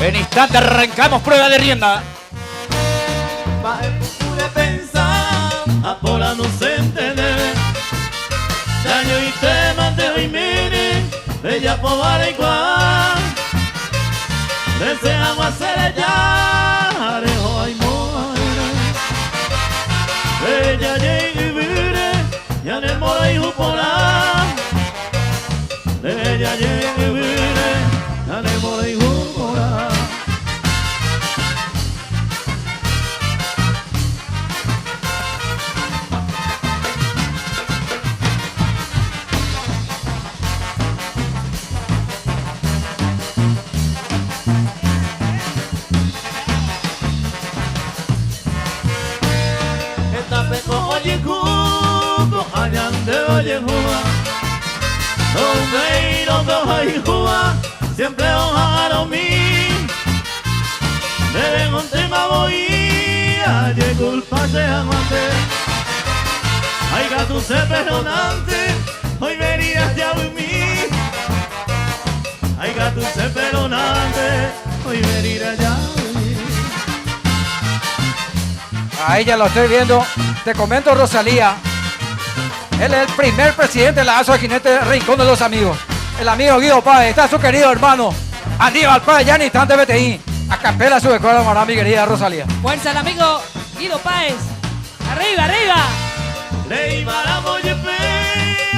En instante arrancamos prueba de rienda. Pude pensar, a por la no se entender. Daño y temas de hoy miren, bella povara igual. Deseamos hacer ya, arejo ay moira. Bella llegue vire, ya ne mora y jupora. Bella llegue vire, ya ne mora y jupora. Oye, Cuco, Añande, oye, Juba, donde ir, donde Juba, siempre ojalá mí. Deben un tema voy, ayer culpa se aguante. Ay, gato se perdonante, hoy verías ya a mí. Ay, gato se perdonante, hoy verías ya a mí. A ella lo estoy viendo. Te comento, Rosalía. Él es el primer presidente de la ASO de Jinete Rincón de los Amigos. El amigo Guido Páez. Está su querido hermano Aníbal Páez, ya en instante BTI. A capela su escuela, hermana, mi querida Rosalía. Fuerza el amigo Guido Páez. Arriba, arriba. Ley maramo yepe,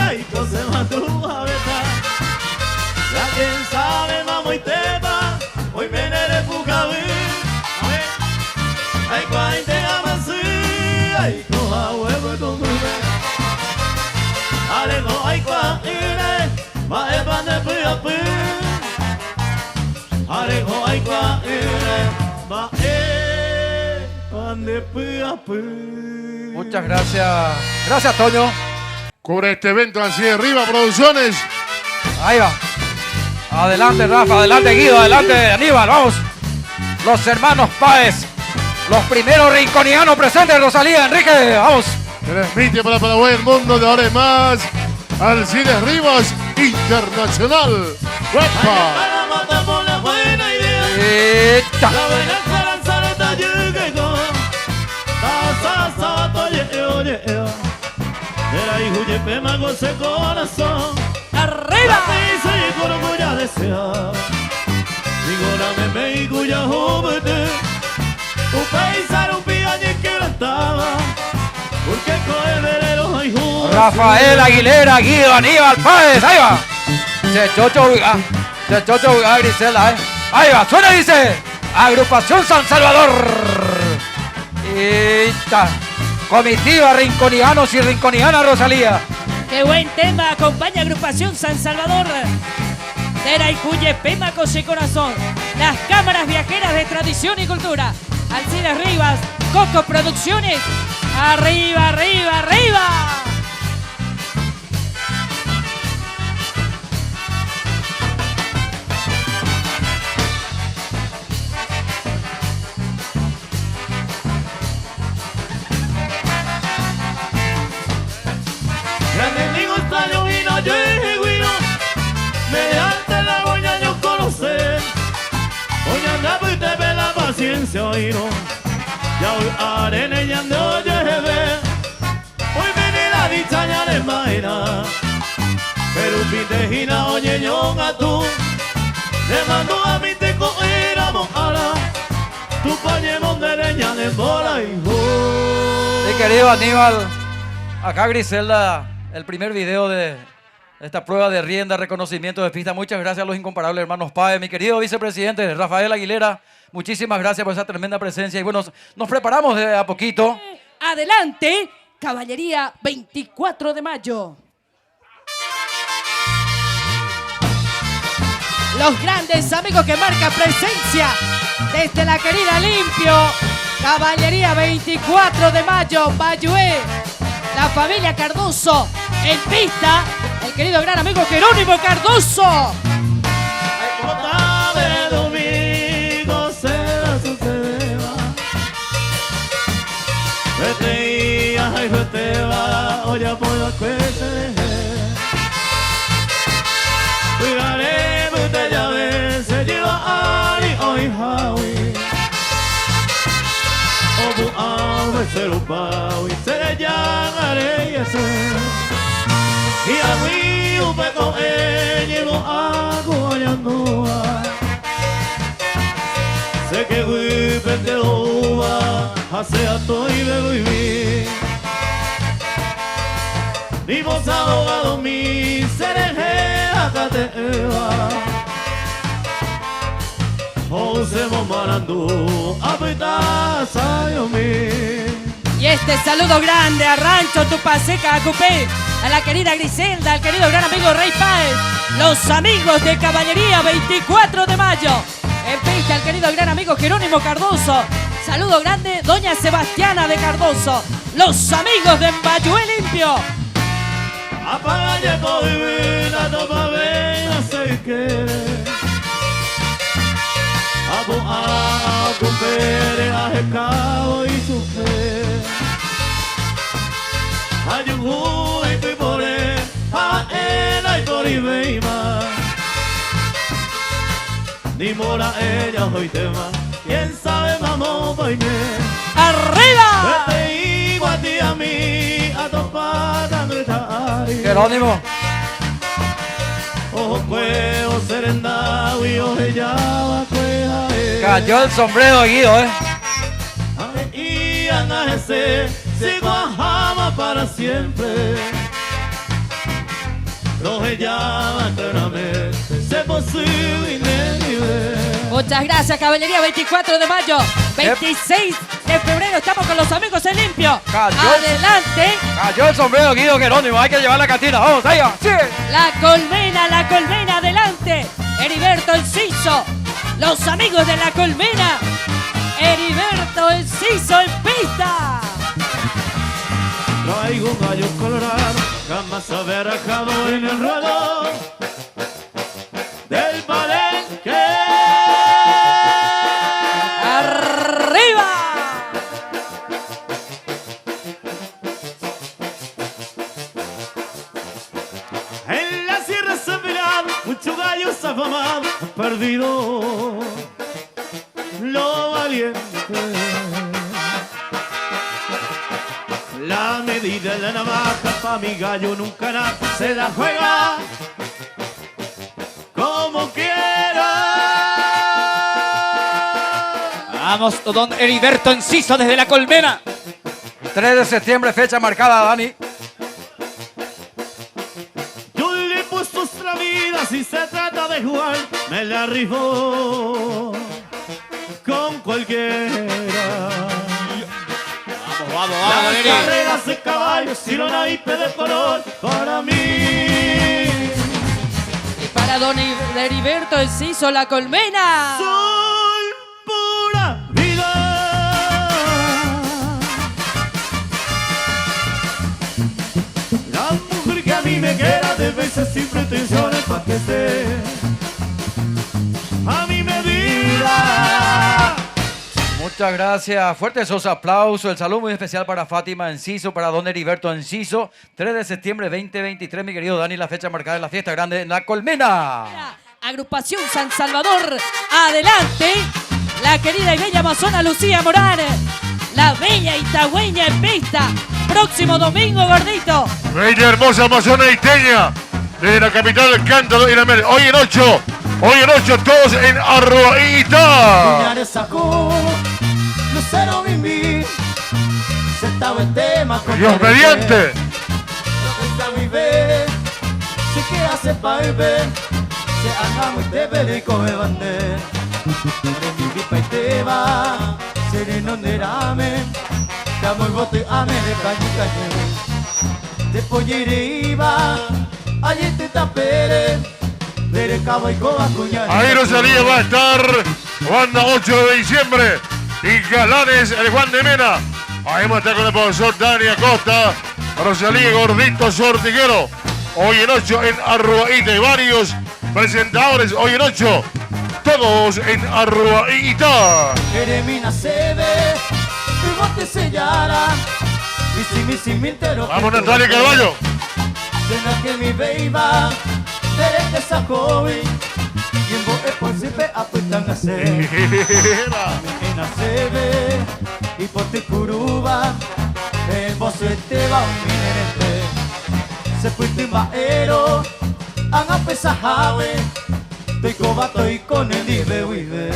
ay cose matu abeta. Ya quien sabe mamo y tepa, hoy me nere pucabe. Ay cuay te amasi, ay coja huevo con nube. Alejo ay cuay ire, ma epa ne puyape. Alejo ay cuay ire, ma epa ne puyape. Muchas gracias. Gracias, Toño. Cubre este evento así de Riva Producciones. Ahí va. Adelante, Rafa. Adelante, Guido. Adelante, Aníbal. Vamos. Los hermanos Páez. Los primeros rinconianos presentes. Rosalía, Enrique. Vamos. Transmite para Paraguay el mundo de ahora en más. Alcides Rivas Internacional. ¡Guapa! ¡Eta! La buena esperanza no te llegue con. Era hijo de pema con ese corazón. Arriba. La pisa y con orgullo desea. Digo la meme y cuya jóvete. Un paisano un piañe que no estaba. Porque con el velero hay jugo. Rafael Aguilera, Guido, Aníbal Páez. Ahí va. Chechocho, Grisela. Ahí va. Suena y dice. Agrupación San Salvador. ¡Eta! Comitiva rinconianos y rinconiana Rosalía. Qué buen tema. Acompaña agrupación San Salvador. Tera y Cuye, Pema, Cose Corazón. Las cámaras viajeras de tradición y cultura. Alcides Rivas, Coco Producciones. Arriba, arriba, arriba. Grande digo extraño y no llego y no. Mediante la boña yo conocer. Boña anda pues te ve la paciencia y no. Ya hoy arena y ando lleve. Hoy viene la dicha ya de maina. Pero pitejina oye yo a tú. Le mando a mi te cogeramos ahora. Tu pañemos de leña de bola y Mi querido Aníbal. Acá Griselda. El primer video de esta prueba de rienda, reconocimiento de pista. Muchas gracias a los incomparables hermanos Páez. Mi querido vicepresidente Rafael Aguilera, muchísimas gracias por esa tremenda presencia. Y bueno, nos preparamos de a poquito. Adelante, Caballería 24 de mayo. Los grandes amigos que marcan presencia desde la querida Limpio. Caballería 24 de mayo, Bayué. La familia Cardoso en pista, el querido gran amigo Jerónimo Cardoso. de domingo se sucedeva. Vete y ay vete va, oye puedo cueste. Cuidaré, vete ya ves, se lleva a y Javi. Obu ave se lo pao y se le llamaré y ese. Y a mí un peco llego a Guayandoa. Sé que vive te lo va, hace a todo y bebo y vi. Ni vos abogado mi sereje acá te va. José Momarandú, apetaza yo mi. Y este saludo grande a Rancho Tupaseca, a Cupé, a la querida Griselda, al querido gran amigo Rey Páez, los amigos de Caballería 24 de mayo. En pista al querido gran amigo Jerónimo Cardoso. Saludo grande, doña Sebastiana de Cardoso. Los amigos de Mbayué Limpio. Apaga ya divina, toma ven a se quiere. Abo a cumpere a jecao y su fe. Ayuhu y pipore, a ena y toribeima. Ni mora ella hoy tema, quién sabe mamó baile. ¡Arriba! Vete igual a ti a mí, a topar gritar. Jerónimo. Ojo cueo serendao y oje ya va cueja. Cayó el sombrero Guido, Y a ese sigo a Jama para siempre. Oje ya va eternamente, se posible y Muchas gracias, Caballería 24 de mayo. 26 de febrero estamos con los amigos en limpio. Cayó. Adelante. Cayó el sombrero Guido Jerónimo, hay que llevar la cantina. Vamos, allá. Sí. La colmena, adelante. Heriberto Enciso. Los amigos de la colmena. Heriberto Enciso en pista. Traigo un gallo colorado, jamás haber acabado en el ruedo del palenque. ¡Arriba! En la sierra Sevillana, muchos gallos afamados han perdido lo valiente. La medida de la navaja pa' mi gallo nunca nada se la juega como quiera. Vamos, don Heriberto Enciso desde la colmena. 3 de septiembre, fecha marcada, Dani. Yo le he puesto nuestra vida, si se trata de jugar, me la rifo con cualquiera. Vamos, Las Eri. carreras de caballos y los naipes de color para mí. Y para don Heriberto Enciso, la colmena. Soy pura vida. La mujer que a mí me quiera de veces sin pretensiones pa' que esté a mí me vida. Muchas gracias. Fuertes esos aplausos. El saludo muy especial para Fátima Enciso, para don Heriberto Enciso. 3 de septiembre 2023, mi querido Dani, la fecha marcada en la fiesta grande en la colmena. Agrupación San Salvador, adelante. La querida y bella amazona Lucía Morán. La bella itagüeña en pista. Próximo domingo, gordito. Bella, hermosa amazona iteña, desde la capital del Cántaro y la Mer. Hoy en 8, todos en Arroita. Puñares sacó, lucero bimbi, se estaba el tema con Dios mediante. Lo que está vive, se que hace pa' beber, se anda muy de perico de bandera. Eres mi pipa y te va, sereno nerame, damo el bote a me de caño cañero. De pollere iba, allí te tapere, de cabo y coba cuñar. Ahí Rosalía va a estar, banda 8 de diciembre. Y Galanes, el Juan de Mena. Ahí va a estar con el profesor Dani Acosta, Rosalía Gordito Sortiguero. Hoy en 8 en Arroaíta y varios presentadores. Hoy en 8, todos en Arroaíta. Jeremina se ve, tu bote sellara, y si mi entero. Vamos Natalia Carballo. Cena que mi beiba, eres que sacó y en vos es por siempre aputangase Era. Enasebe Ipote kuruba Embosete ba uminenete Sepuite maero Angapesa hawe Toikoba toikone dibe wibe.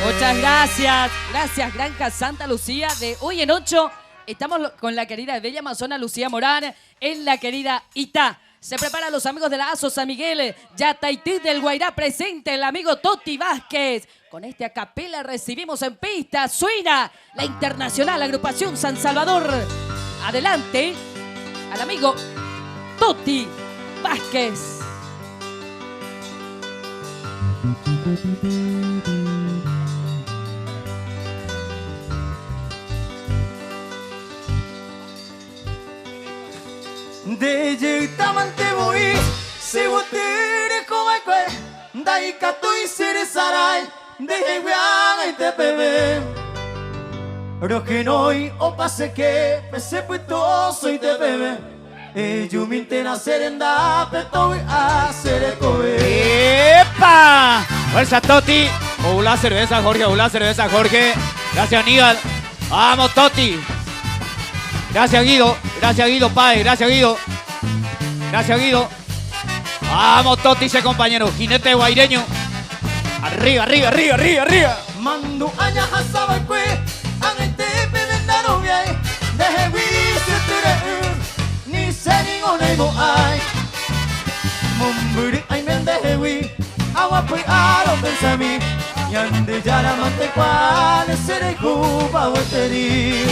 Muchas gracias. Gracias, Granja Santa Lucía. De hoy en 8 estamos con la querida y bella amazona Lucía Morán en la querida Itá. Se preparan los amigos de la ASO San Miguel. Yataití del Guairá presente el amigo Toti Vázquez. Con este acapela recibimos en pista. Suena la internacional agrupación San Salvador. Adelante al amigo Toti Vázquez. DJ tamante boi se botere como que dai catoi sere sarai de guiana y te bebe rojenoi o pase que pese puto soy de bebe yo me intena serenda pero a ser coe. ¡Epa! Fuerza Toti. Hola cerveza Jorge, hola cerveza Jorge. Gracias Aníbal. Vamos Toti. Gracias Guido, Pae, gracias Guido. Gracias Guido. Vamos Toti, ese compañero. Jinete guaireño. Arriba, arriba, arriba, arriba, arriba. Mando aña hasaba que anete pedenda novia deje visi tere ni seni ngone mo ai mumburi ai mende hewi awa pui aro pensami yande jara mate cual seré cuba weteri.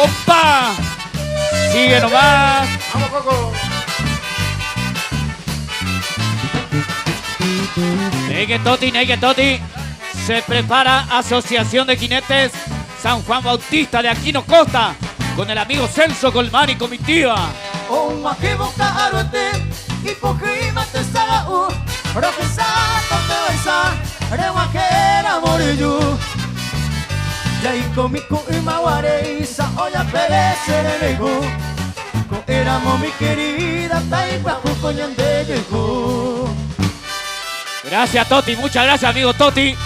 ¡Opa! Sigue nomás. Vamos, Coco. Negue Toti. Se prepara Asociación de Jinetes San Juan Bautista de Aquino Costa con el amigo Celso Colmán y comitiva. O makiboka arote ipoki mate saga u rofesa tote baisa rewakera moriyu yai komiku imaware isa oya perecere nego ko éramos mi querida taipa jucoñande llegó. Gracias Toti, muchas gracias amigo Toti.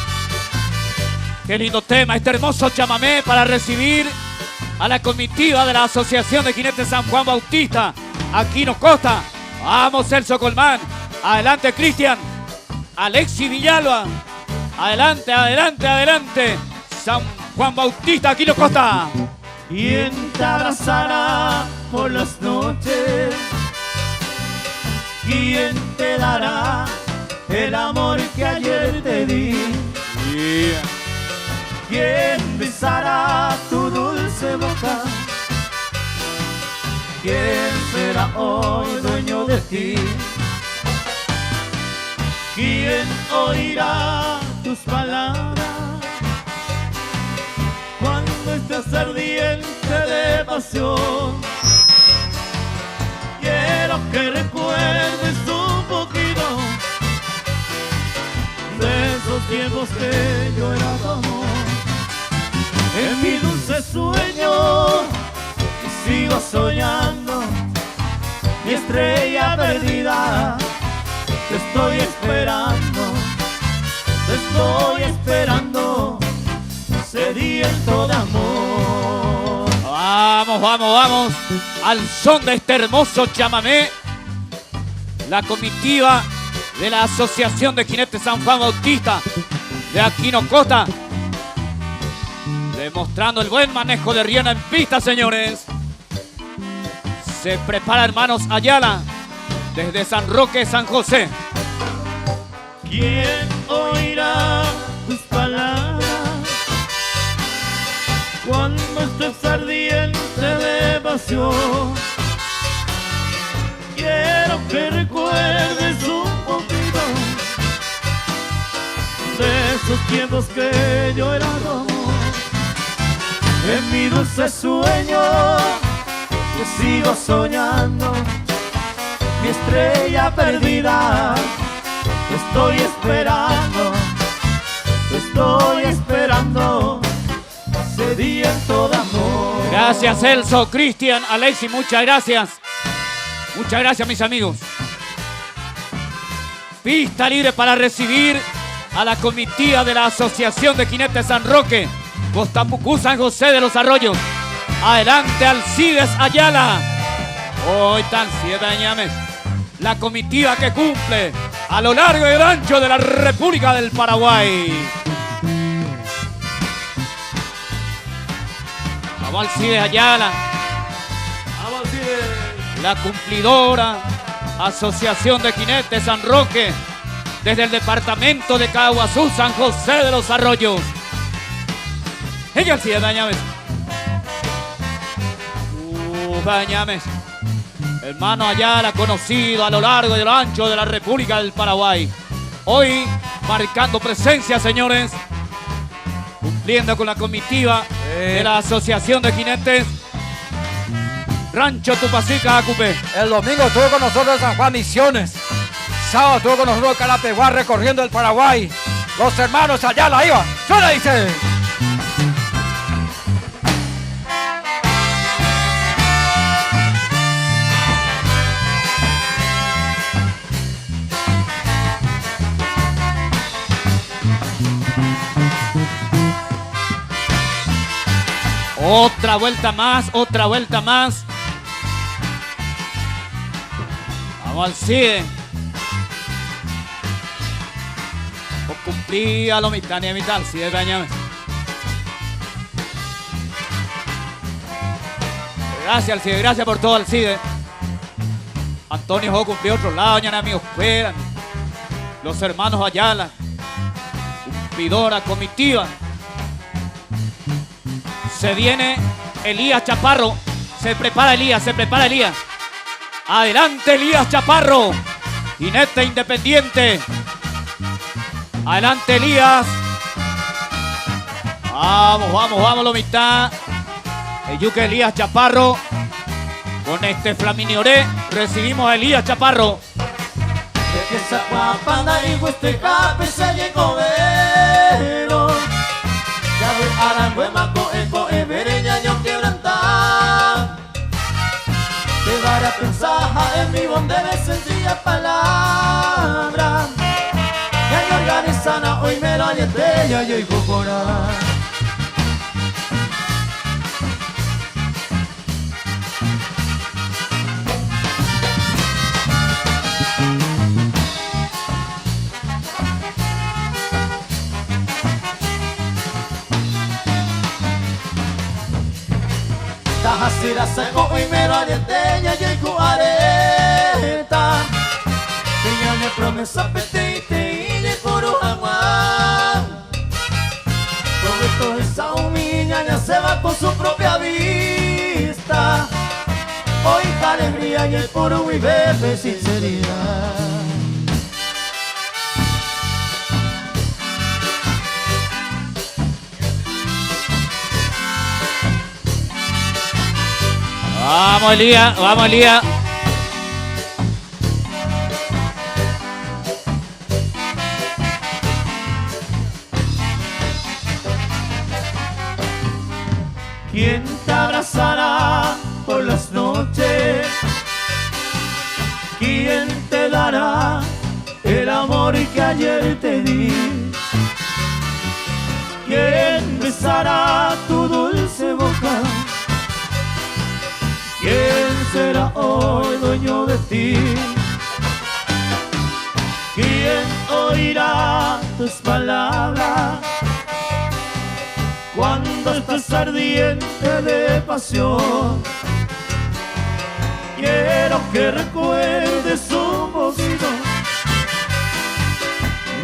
Qué lindo tema, este hermoso chamamé para recibir a la comitiva de la Asociación de Jinetes San Juan Bautista, Aquino Costa. Vamos Celso Colmán, adelante Cristian, Alexi Villalba, adelante, adelante, adelante, San Juan Bautista, Aquino Costa. ¿Quién te abrazará por las noches? ¿Quién te dará el amor que ayer te di? Yeah. ¿Quién besará tu dulce boca? ¿Quién será hoy dueño de ti? ¿Quién oirá tus palabras cuando estés ardiente de pasión? Quiero que recuerdes un poquito de esos tiempos que yo era tu amor. En mi dulce sueño sigo soñando mi estrella perdida. Te estoy esperando sediento de amor. Vamos, vamos, vamos. Al son de este hermoso chamamé, la comitiva de la Asociación de Jinetes San Juan Bautista de Aquino Costa, demostrando el buen manejo de rienda en pista, señores. Se prepara hermanos Ayala desde San Roque, San José. ¿Quién oirá tus palabras cuando estés ardiente de pasión? Quiero que recuerdes un poquito de esos tiempos que yo era tu amor. En mi dulce sueño que sigo soñando mi estrella perdida. Te estoy esperando sediento de amor. Gracias Celso, Cristian, Alexi, muchas gracias. Muchas gracias mis amigos. Pista libre para recibir a la comitiva de la Asociación de Jinetes San Roque, Costapucú, San José de los Arroyos. Adelante Alcides Ayala. Hoy están 7 añames. La comitiva que cumple a lo largo y ancho de la República del Paraguay. Vamos Alcides Ayala. Vamos, Alcides. La cumplidora Asociación de Jinetes San Roque, desde el departamento de Caguazú, San José de los Arroyos. Ella Alcides Dañames. Dañames. Hermano Ayala, conocido a lo largo y a lo ancho de la República del Paraguay. Hoy marcando presencia, señores, cumpliendo con la comitiva de la Asociación de Jinetes Rancho Tupacica, Acupé. El domingo estuvo con nosotros en San Juan Misiones. Sábado estuvo con nosotros en Calapeguá recorriendo el Paraguay. Los hermanos Ayala iban. ¡Suena, dice! Otra vuelta más, otra vuelta más. Vamos al CIDE. Por cumplir a lo mitad ni a mitad, CIDE Dañames. Gracias al CIDE, gracias por todo al CIDE. Antonio Jo cumplió otro lado, ya amigos fueran. Los hermanos Ayala. Cumplidora, comitiva. Se viene Elías Chaparro. Se prepara Elías, se prepara Elías. Adelante Elías Chaparro. Jinete independiente. Adelante Elías. Vamos, vamos, vamos, la mitad. El yuque Elías Chaparro. Con este Flaminioré recibimos a Elías Chaparro. De que esa guapanda y este cape se llegó vero. Ya voy a la nueva coe vereña yo quebrantar. Te daré a pensar en mi bonde de sencilla palabra. Ya yo organizana hoy me lo alienté ya yo digo por ahí. Así la saco y me lo alienté ya y cuarenta. Ella me promesa petite y le coro agua. Todo esto esa humilla ya se va con su propia vista. Hoy alegría y el puro y bebe sinceridad. Vamos Elías, vamos Elías. ¿Quién te abrazará por las noches? ¿Quién te dará el amor que ayer te di? ¿Quién besará tu dulce boca? ¿Quién será hoy dueño de ti? ¿Quién oirá tus palabras cuando estás ardiente de pasión? Quiero que recuerdes un poquito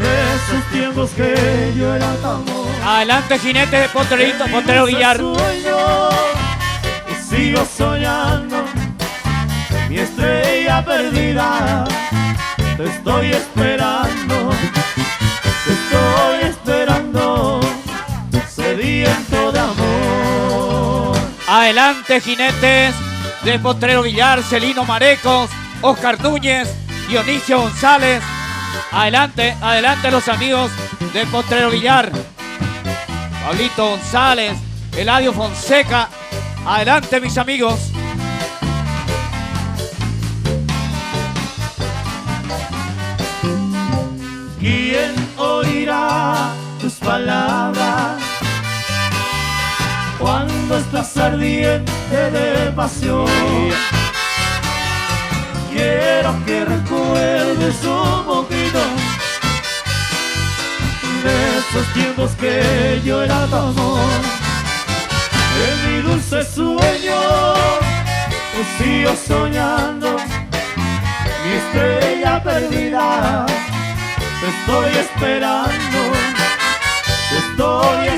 de esos tiempos que yo era tu amor. Adelante Jinete de Potrero Villar. Sigo soñando, mi estrella perdida. Te estoy esperando, sediento de amor. Adelante Jinetes de Potrero Villar, Celino Marecos, Oscar Núñez, Dionisio González. Adelante, adelante los amigos de Potrero Villar. Pablito González, Eladio Fonseca. Adelante mis amigos. ¿Quién oirá palabras cuando estás ardiente de pasión. Quiero que recuerdes un poquito de esos tiempos que yo era tu amor. En mi dulce sueño sigo soñando mi estrella perdida. Te estoy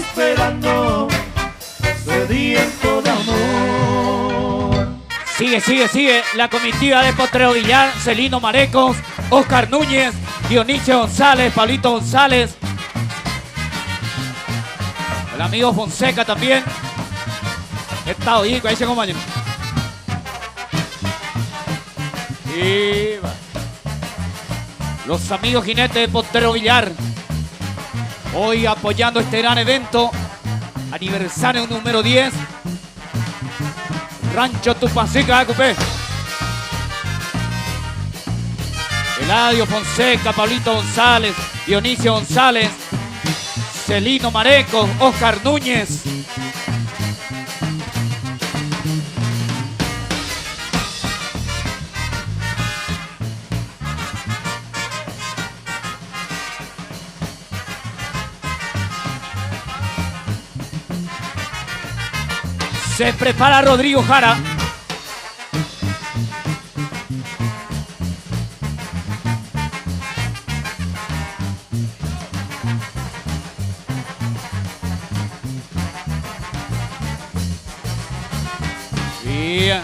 esperando, sediento de amor. Sigue la comitiva de Potrero Villar, Celino Marecos, Oscar Núñez, Dionisio González, Pablito González, el amigo Fonseca también. Estado ahí se acompañan. Y los amigos jinetes de Potrero Villar, hoy apoyando este gran evento, aniversario número 10, Rancho Tupacica, Cupé. Eladio Fonseca, Pablito González, Dionisio González, Celino Marecos, Oscar Núñez. Se prepara Rodrigo Jara. Bien.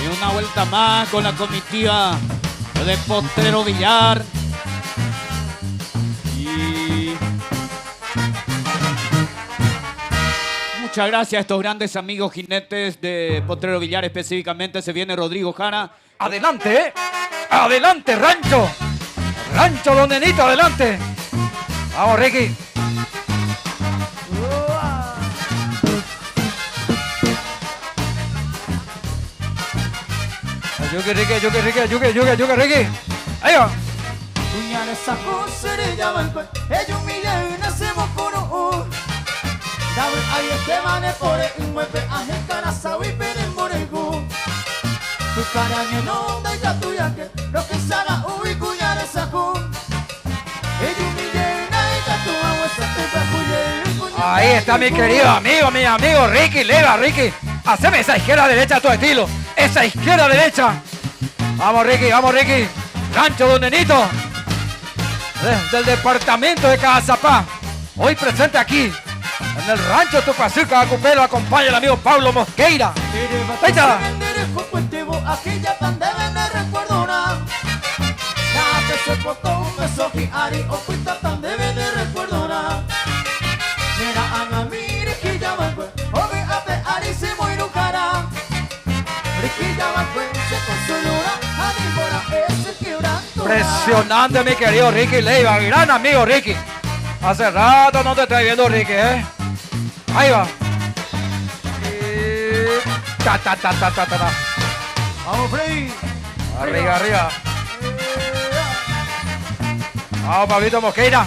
Y una vuelta más con la comitiva de Potrero Villar. Muchas gracias a estos grandes amigos jinetes de Potrero Villar, específicamente se viene Rodrigo Jara. Adelante, adelante, Rancho. Rancho, los nenitos, adelante. Vamos, Ricky. Yuki, Ricky. Ahí va. Ay, este mane por el muepe, aje carazawi peremboregu. Tu caraña no da ya tuya que lo que sana uy cuñara sacu. Ahí está mi querido amigo, mi amigo Ricky. Leva, Ricky. Haceme esa izquierda derecha a tu estilo. Esa izquierda derecha. Vamos, Ricky. Rancho, don Nenito. Del departamento de Cazapá. Hoy presente aquí. En el rancho Tupacica, Acupelo, acompaña el amigo Pablo Mosqueira. Ahí está. Impresionante, mi querido Ricky Leiva, gran amigo Ricky. Hace rato no te estoy viendo, Ricky, ¿eh? Ahí va. Vamos, Freddy. Arriba. Vamos, Pablito Mosqueira.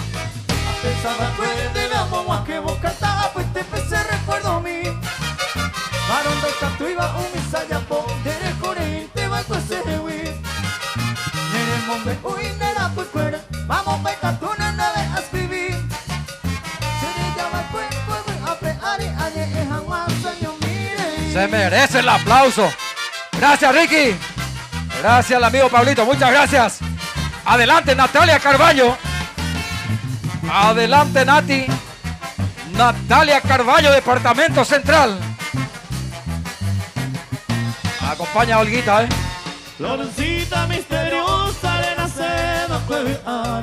Se merece el aplauso. Gracias, Ricky. Gracias al amigo Pablito. Muchas gracias. Adelante, Natalia Carballo. Adelante, Nati. Natalia Carballo, Departamento Central. Acompaña a Olguita, ¿eh? Florecita misteriosa, arena se nos puede ar.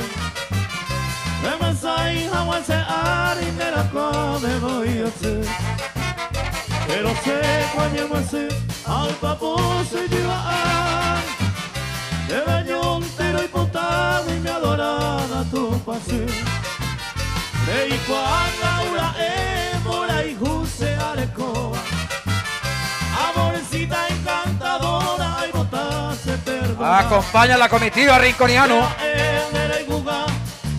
Remensai jamás se ari, me la come voy a hacer. Pero sé cuando me sé, al papo se lleva. De bañón, tiro y potado y mi adorada tu pase. De cuando ura mora y juse arecoa. Amorcita encantadora y botase perversa. Acompaña a la comitiva rinconiano.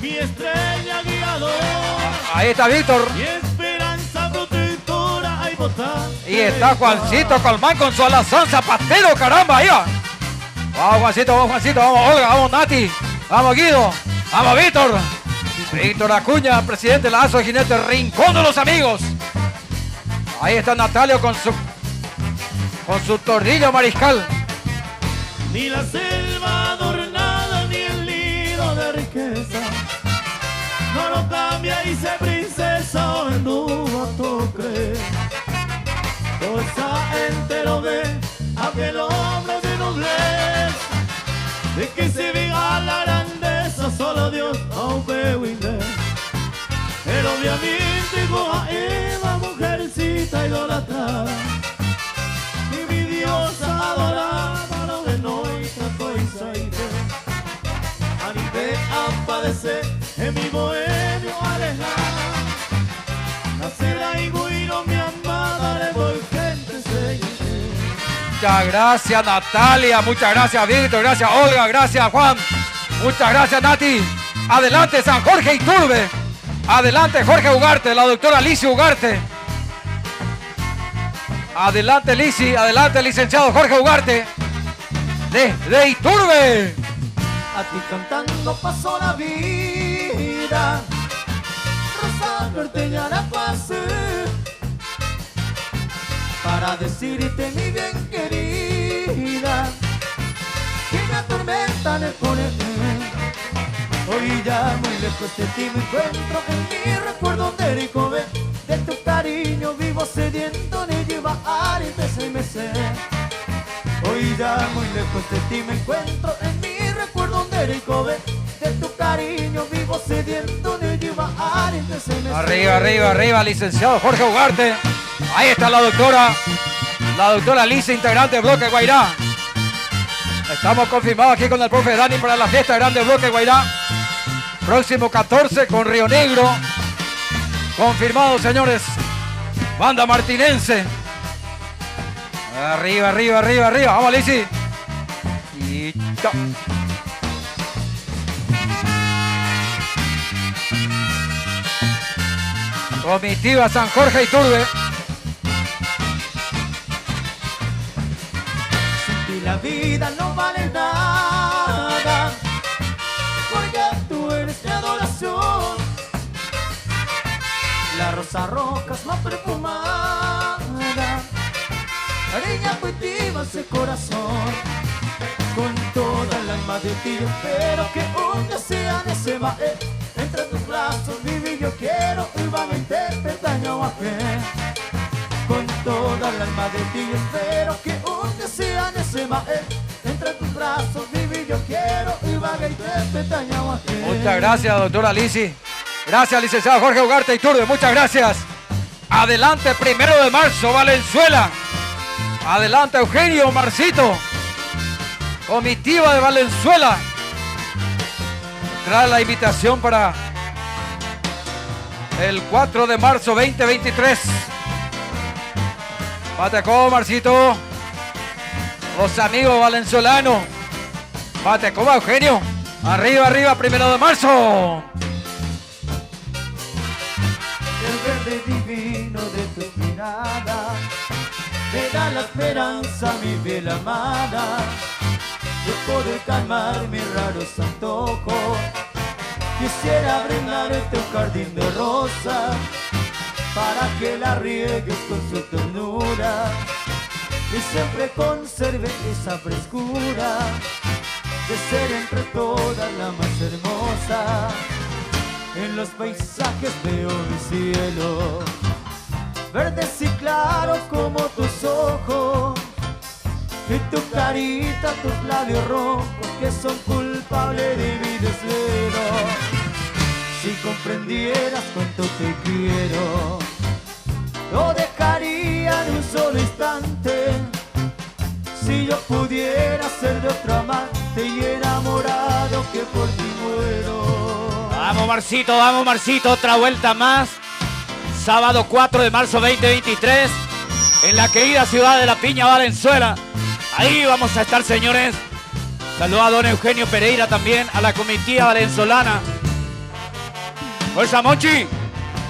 Mi estrella guiadora. Ahí está Víctor. Mi esperanza protectora. Ahí botar. Y está Juancito Colmán con su alazán zapatero, caramba, ahí va. Vamos Juancito, vamos Olga, vamos Nati, vamos Guido, vamos Víctor. Víctor Acuña, presidente de la ASO de Jinetes, Rincón de los Amigos. Ahí está Natalio con su tornillo mariscal. Ni la selva adornada, ni el nido de riqueza. No lo cambia y se princesa o en duda cree. Toda esa gente lo ve, aquel hombre de nobleza. De que se venga la grandeza, solo Dios aunque winde. Pero obviamente con a Eva, mujercita idolatrada. Y mi diosa adorada, lo de nuestra coisa y fe. Anite a padecer en mi bohemio alejada. Nacerá y guino mi amada, le voy gente seguiré. Muchas gracias Natalia, muchas gracias Víctor, gracias Olga, gracias Juan, muchas gracias Nati. Adelante San Jorge Iturbe, adelante Jorge Ugarte, la doctora Lizy Ugarte. Adelante Lizy, adelante el licenciado Jorge Ugarte de Iturbe. A ti cantando pasó la vida, Rosa Norteña la pasé, para decirte mi bien querida, que me atormentan el ponerte. Hoy ya muy lejos de ti me encuentro, en mi recuerdo de Ricobe, de tu cariño vivo sediento, ni lleva ares de 6 meses. Hoy ya muy lejos de ti me encuentro, en mi recuerdo de Ricobe, de tu cariño vivo sediento, ni lleva ares de 6 meses. Arriba, arriba, arriba, licenciado Jorge Ugarte. Ahí está la doctora Lizy, integrante de Bloque Guairá. Estamos confirmados aquí con el profe Dani para la fiesta grande de Bloque Guairá. Próximo 14 con Río Negro. Confirmado, señores. Banda martinense. Arriba, arriba, arriba, arriba. Vamos, Lizy. Y chao. Comitiva San Jorge Iturbe. Y la vida no vale nada, porque tú eres mi adoración. La rosa roja es más perfumada, niña cultiva ese corazón. Con toda el alma de ti yo espero que un día sea ese bae. Entre tus brazos viví yo quiero y van a interpretar mi aguaje. Con toda el alma de ti yo espero que un día sea ese bae. Entre tus brazos viví yo quiero y van a interpretar mi aguaje. Muchas gracias, doctora Lizy. Gracias, licenciado Jorge Ugarte Iturbe. Muchas gracias. Adelante, 1 de marzo, Valenzuela. Adelante, Eugenio Marcito. Comitiva de Valenzuela. Trae la invitación para el 4 de marzo 2023. Patecó, Marcito. Los amigos valenzuelanos. Patecó, Eugenio. Arriba, arriba, 1 de marzo. El verde divino de tu mirada me da la esperanza, mi fiel amada, de poder calmar mis raros antojos. Quisiera brindarte un jardín de rosas para que la riegues con su ternura y siempre conserve esa frescura de ser entre todas la más hermosa. En los paisajes veo el cielo, verdes y claros como tus ojos, y tu carita, tus labios rojos que son culpables de mi desvelo. Si comprendieras cuánto te quiero, lo dejaría en un solo instante. Si yo pudiera ser de otro amante y enamorado que por ti muero. Vamos Marcito, otra vuelta más. Sábado 4 de marzo 2023 en la querida ciudad de La Piña, Valenzuela. Ahí vamos a estar, señores, Saluda a don Eugenio Pereira también, a la comitiva valenzolana. Fuerza, Monchi.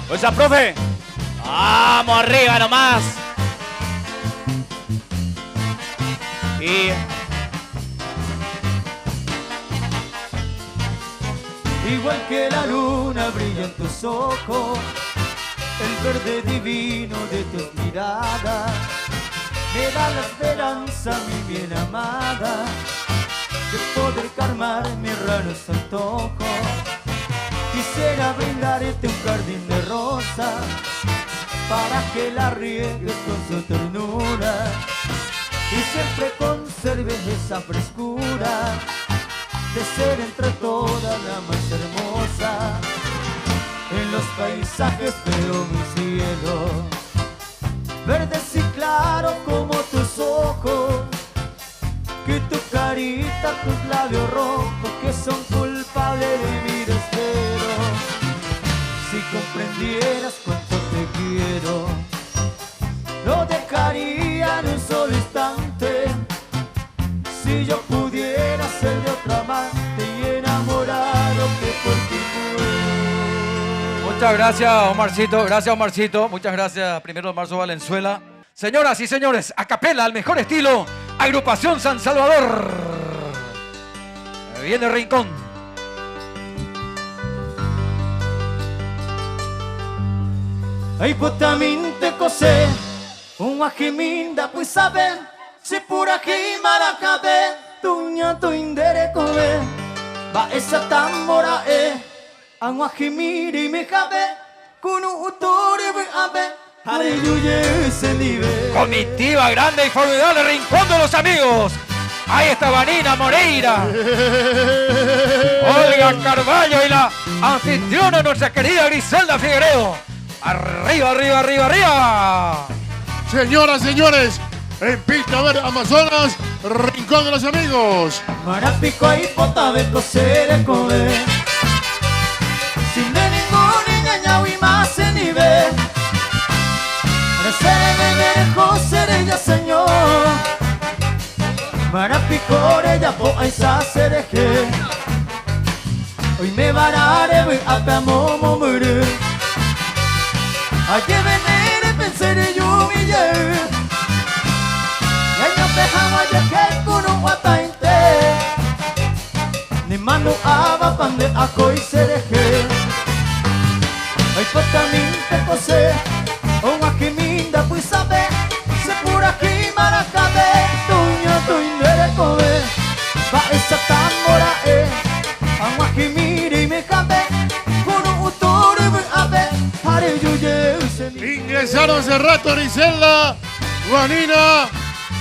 Fuerza, profe. Vamos arriba nomás. Y... Igual que la luna brilla en tus ojos, el verde divino de tus miradas me da la esperanza, mi bien amada, de poder calmar mis raros antojos. Quisiera brindarte un jardín de rosas para que la riegues con su ternura y siempre conserves esa frescura de ser entre todas la más hermosa. En los paisajes veo mi cielo, verdes y claros como tus ojos, que tu carita, tus labios rojos, que son culpables de mi desespero. Si comprendieras cuánto te quiero, lo dejaría en un solo instante. Si yo pudiera ser de otro amante y enamorado que por ti muero. Muchas gracias, Omarcito. Gracias, Omarcito. Muchas gracias, 1 de marzo, Valenzuela. Señoras y señores, a capela, al mejor estilo, Agrupación San Salvador. Viene Rincón. Ay, potamente cosé, un ajiminda, pues sabe, si pura jimaracabe, tuña tu indere come, va esa tambora an ajimiri me jabe, kunu utore ve abe, hareyuye se nive. Comitiva grande y formidable, Rincón de los Amigos. Ahí está Vanina Moreira, Olga Carballo y la anfitriona, nuestra querida Griselda Figueredo. Arriba, arriba, arriba, arriba. Señoras, señores, en pista verde Amazonas, Rincón de los Amigos. Marapico ahí potabe cosere come, sin de ningún engañado y más se nive. Resere de José ya señor, Marapico ya po ahí sacereje. Hoy me varare voy a peamo morir. Ayer venere pensare yo mi ye. Ya no dejaba ya que con un guatainte. Ni mano aba pande a coi se deje. Ay potamente posee. O ajiminda pues sabe. Se pura jimaracabe. Tuña tu indere come. Va esa tambora a ajimiri y me cabe. Con un utore me abe. Ingresaron hace rato Griselda, Vanina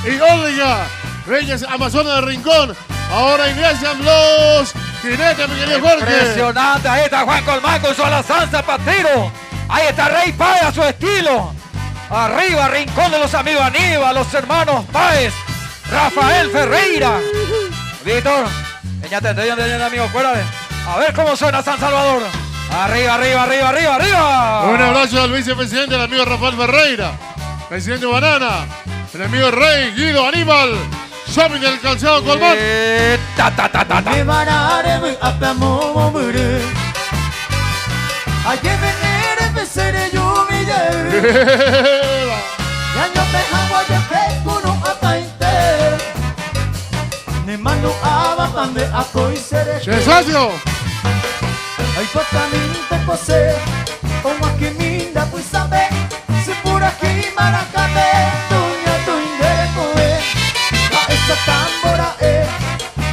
y Olga, Reyes Amazonas de Rincón. Ahora ingresan los jinetes, mi querido Jorge. Impresionante, ahí está Juan Colmán con su alazán zapatero. Ahí está Rey Páez a su estilo. Arriba, Rincón de los Amigos Aníbal, los hermanos Páez, Rafael Ferreira. Víctor, amigo, acuérdate. A ver cómo suena San Salvador. Arriba, arriba, arriba, arriba, arriba. Un abrazo al vicepresidente, el amigo Rafael Ferreira, presidente Banana, el amigo Rey, Guido, Aníbal, shopping del calzado Colmán. Me varare voy a peamo morir. Ayer venere pensare yo mi ye. Ya no me hago ya que con un atainte. Ni mando aba pande a coi sereje. ¡Cesacio! Ay potamente posee. O ajiminda pues sabe. Si pura jimaracabe. Tuña tu indere come. Va esa tambora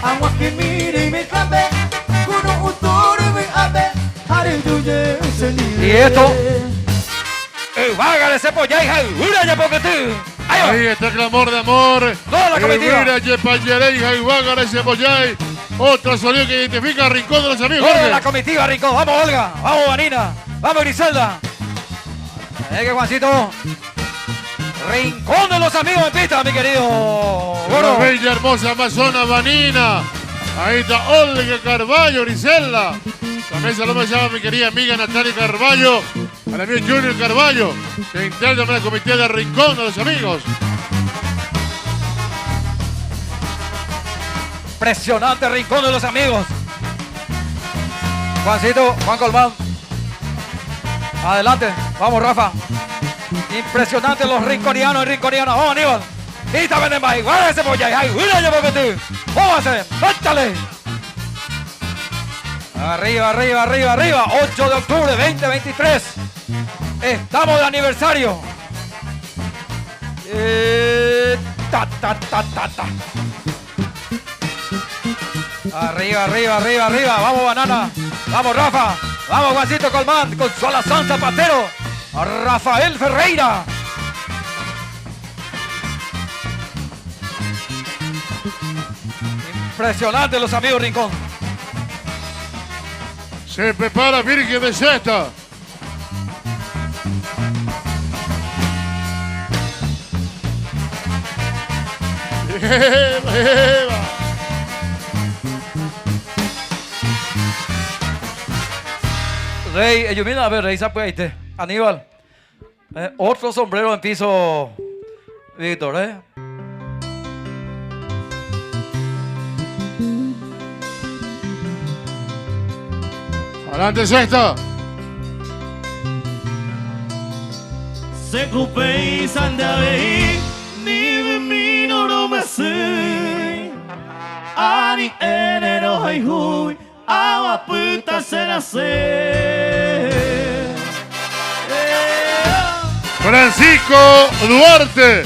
a ajimiri y me cabe. Kuno utore me abe. Hareyuye se nive. Y esto. Vágale ese polla, hija. ¡Ura porque tú! Ahí está el clamor de amor. Toda la comitiva. Mira, Yepayereija y Guágara ese pollay. Otro sonido que identifica a Rincón de los Amigos. Toda Jorge. la comitiva, Rincón. Vamos, Olga. Vamos, Vanina. Vamos, Griselda. Que Juancito. Rincón de los Amigos en pista, mi querido. Una Gordo. bella, hermosa Amazona, Vanina. Ahí está Olga Carballo, Griselda. También saludos a mi querida amiga Natalia Carballo, al amigo Junior Carballo, que integra la comité de Rincón de los Amigos. Impresionante rincón de los amigos. Juancito, Juan Colmán. Adelante, vamos Rafa. Impresionante los rinconianos y rinconianas. Vamos Aníbal. Y también en Bahía. ¡Guarda ese polla! ¡Ay, una llevo que tú! ¡Póngase! ¡Échale! Arriba, arriba, arriba, arriba. 8 de octubre 2023. Estamos de aniversario. Ta, ta, ta, ta, ta. Arriba, arriba, arriba, arriba. Vamos, Banana. Vamos, Rafa. Vamos, Juancito Colmán. Con su alazán zapatero. Rafael Ferreira. Impresionante los amigos Rincón. Se prepara Virgen de Sesta. Rey, ellos miren a ver, Rey, ¿sabe? Aníbal. Otro sombrero en piso, Víctor, Adelante, Sesta. Se cupei sandavei ni mi no me sei ani enero hay hui agua puta será se Francisco Duarte,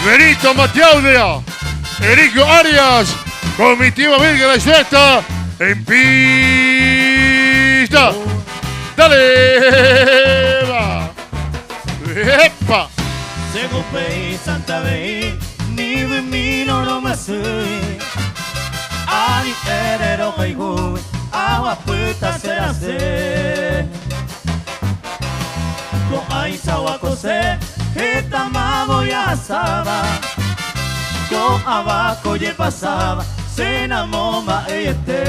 Benito Matiaudia, Erico Arias, Comitiva Virgen de Sesta, en pista. Dale, va. ¡Epa! Se cupei sandavei ni mi no me sei ani enero hay hui agua puta será se ko aisa wa kose etama ya asaba ko abajo ye pasaba se enamoma este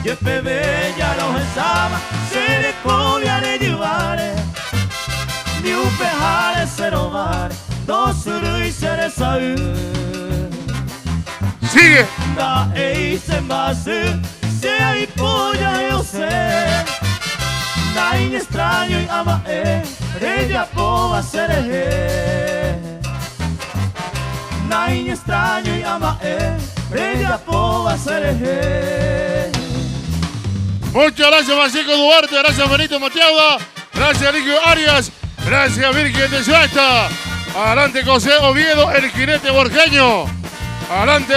ye bebé ya lo pensaba se le cobia de llevare ni un pejare se robar dos y se saúl Sigue. da se base se hay polla yo sé Nain extraño y ama ella poba ser Nain extraño y ama ella poba ser Muchas gracias, Francisco Duarte. Gracias, Benito Matiauda. Gracias, Erico Arias. Gracias, Virgen de Sesta. Adelante, José Oviedo, el jinete borjeño. Adelante,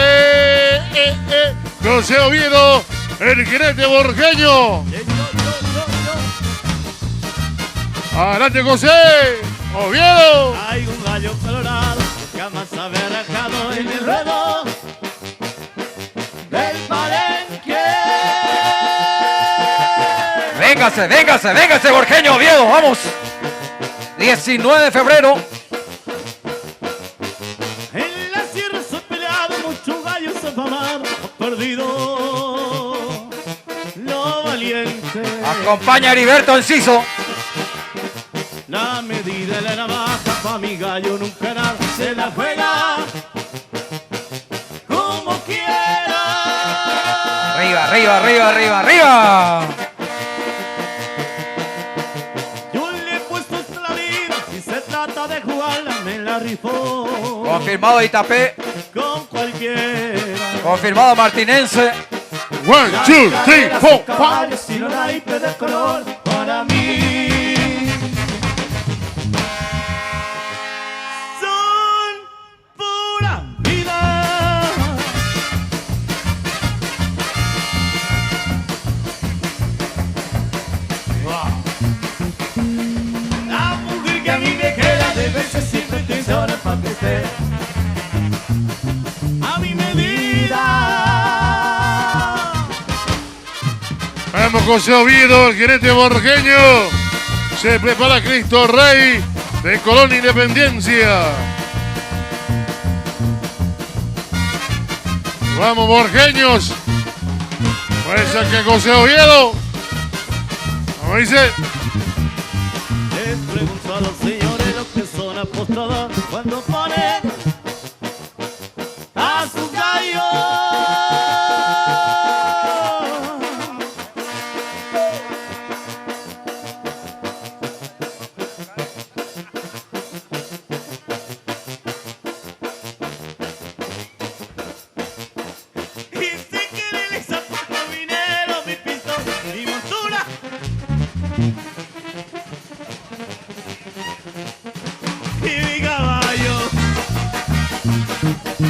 José Oviedo, el jinete borjeño. Adelante, José Oviedo. Hay un gallo colorado que jamás había arrancado en el ruedo del Palenque. Véngase, véngase, véngase, Borgeño Oviedo, vamos. 19 de febrero. En la sierra se ha peleado, muchos gallos se han famado, han perdido lo valiente. Acompaña a Heriberto Enciso. La medida de la navaja pa' mi gallo nunca nada se la juega como quiera. Arriba, arriba, arriba, arriba, arriba. Yo le he puesto hasta la vida, si se trata de jugarla me la rifó. Confirmado Itapé. Con cualquiera. Confirmado Martinense. 1, 2, 3, 4, 5. Si no hay de color para mí. A mi medida. Vamos, José Oviedo, el jinete borjeño. Se prepara Cristo Rey de Colón Independencia. Vamos, borjeños. Pues que José Oviedo. Como dice. Les pregunto a los señores lo que son apostadores cuando ponen a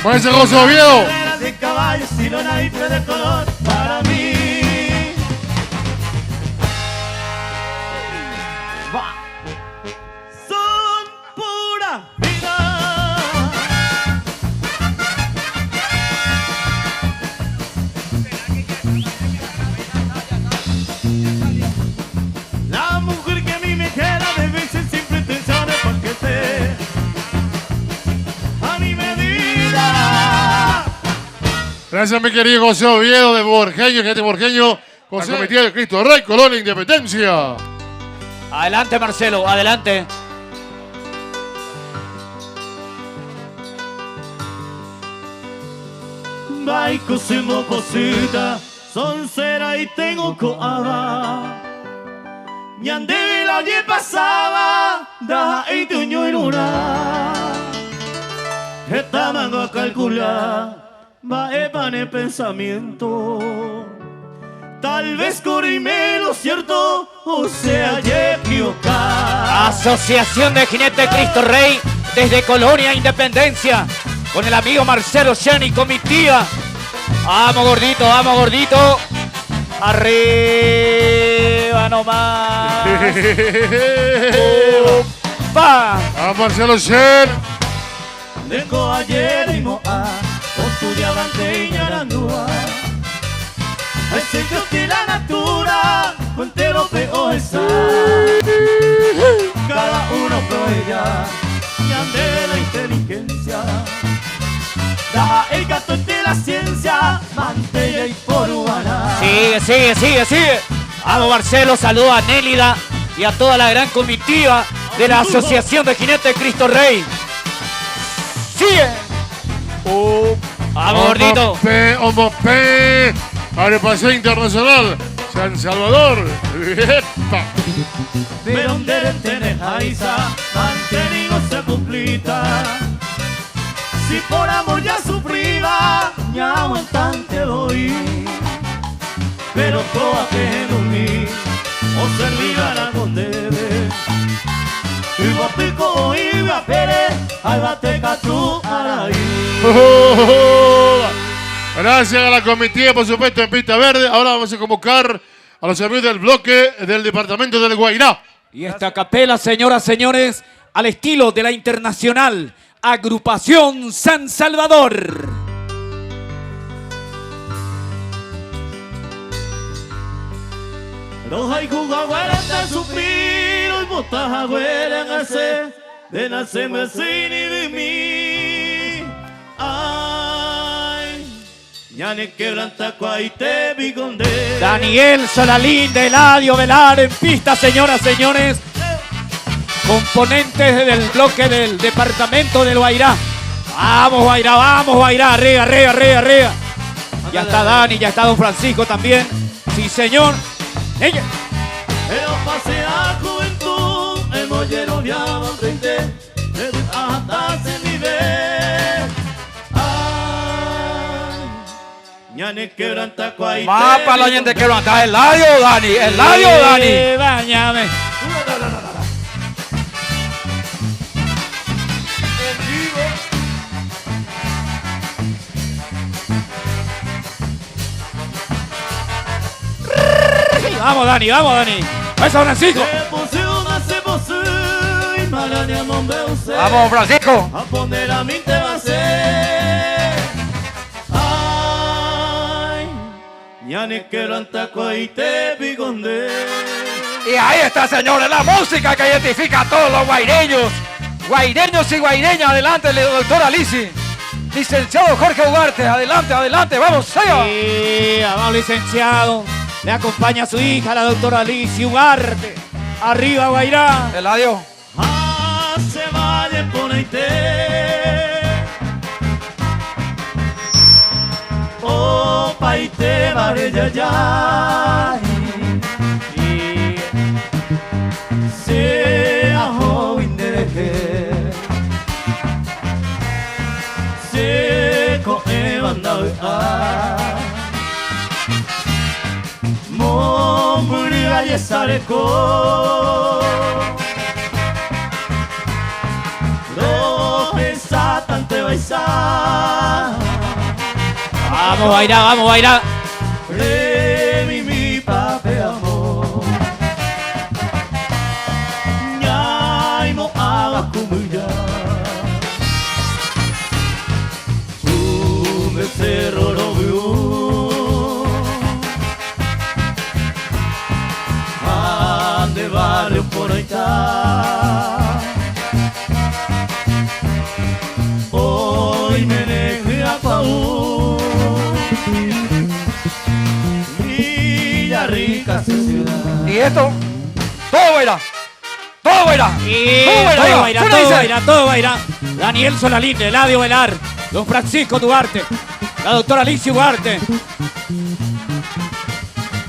Pues ese José Oviedo. De caballos y los naipes de color para mí. Va. Son pura vida. La mujer que a mí me queda debe ser simple intenciones porque esté a mi medida. Gracias, mi querido José Oviedo de Borgeño, gente Borgeño, con la comitiva de Cristo Rey, Colonia Independencia. Adelante, Marcelo, adelante. Vai cosimo posita, son cera y tengo coaba. Ñande la oye pasaba, da y tuño y luna. Esta mano a calcular. Va en el pensamiento. Tal vez corrime lo cierto o sea equivocado. Asociación de Jinetes Cristo Rey desde Colonia Independencia con el amigo Marcelo Chen y comitiva. Vamos gordito, vamos gordito. Arriba nomás. Opa. A Marcelo Chen. Deco ayer y moa. Estudiaban de Iñarandúa. El señor de la natura, entero peo esa. Cada uno pro ella, y ande la inteligencia. Da el gato de la ciencia, mantella y poruana. Sigue, sigue, sigue, sigue. Vamos Marcelo, saluda a Nélida y a toda la gran comitiva de la Asociación de Jinetes Cristo Rey. Sigue. Vamos gordito. Omopé, al Paseo Internacional, San Salvador. Epa. Pero donde tenés aiza, mantenido se cumplita. Si por amor ya sufriba, ya aguantante doy. Pero toda que dormir, o servirá con debe. Iba pico, iba pérez, ahí va teca tú, araí. Gracias a la comitiva, por supuesto, en Pista Verde. Ahora vamos a convocar a los amigos del bloque del departamento del Guairá. Y esta capela, señoras, señores, al estilo de la internacional Agrupación San Salvador. Los haiku agüeran tan sufrir, y botas agüeran hacer, de nacerme sin de mí. Ay, ya ne quebranta cuaite bigonde. Daniel Solalín de Eladio Velar en pista, señoras, señores. Componentes del bloque del departamento del Guairá. Vamos Guairá, arriba, arriba, arriba, arriba. Ya está Dani, ya está don Francisco también. Sí, señor. Ella. Pero pase a juventud, el mollero viaba frente, hasta se vive. Ay, ya ne quebranta cuaite. Más para la gente que levanta. Eladio, Dani, Eladio, Dani. Báñame. Vamos Dani, vamos Dani. Eso Francisco. Vamos Francisco. A poner a mí te va a ser. Ay, ya ni quiero antaco y te bigonde. Y ahí está, señores, la música que identifica a todos los guaireños. Guaireños y guaireñas, adelante, doctora Lisi. Licenciado Jorge Ugarte, adelante, adelante, vamos, sea. Sí, vamos licenciado. Le acompaña a su hija, la doctora Alicia Ugarte. Arriba, Guairá. Eladio. Ah, se vaya por ahí oh, paite, vare ya ya. Sea joven de que se coge banda. Muriga y sareko Roje satan te baisa Vamos, Guairá, vamos, Guairá. Mi pape amor. Nyai mo haga kumuya. Me cerro no vio. Ande barrio por ahí está. Hoy me dejé a Paú. Rica ciudad. Y esto, todo baila. Todo baila. Y Todo baila. todo Guairá, ¿Qué todo dice? Guairá, todo Guairá. Daniel Solalinde, Eladio Velar, don Francisco Duarte, la doctora Alicia Duarte,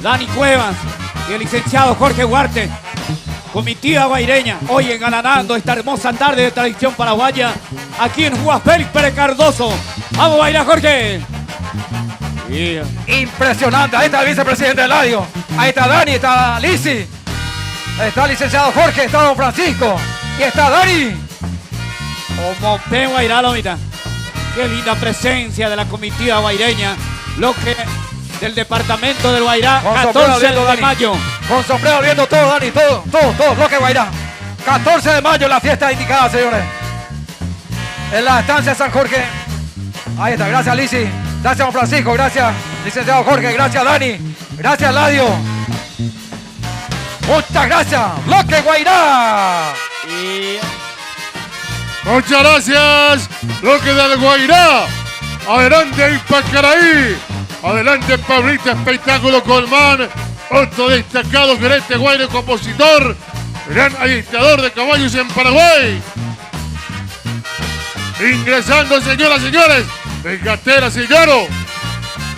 Dani Cuevas y el licenciado Jorge Duarte, comitiva guaireña, hoy engalanando esta hermosa tarde de tradición paraguaya, aquí en Juan Félix Pérez Cardoso. Vamos a bailar, Jorge. Yeah. Impresionante. Ahí está el vicepresidente Eladio. Ahí está Dani, está Lisi. Ahí está el licenciado Jorge, está don Francisco. Y está Dani. Como ven Guairá, Lomita. Qué linda presencia de la comitiva guaireña. Lo que del departamento del Guairá, Con 14 sombrero al viento, de Dani. mayo. Con sombrero al viento todo, Dani. Todo, bloque Guairá. 14 de mayo, la fiesta indicada, señores. En la estancia San Jorge. Ahí está, gracias Lisi. Gracias don Francisco, gracias licenciado Jorge, gracias Dani. Gracias Eladio. Muchas gracias, bloque Guairá. Y Muchas gracias, bloque del Guairá. Adelante el Pacaraí. Adelante Pablito Espectáculo Colmán. Otro destacado gerente guaire compositor. Gran agitador de caballos en Paraguay. Ingresando, señoras y señores. De Gatera, señor.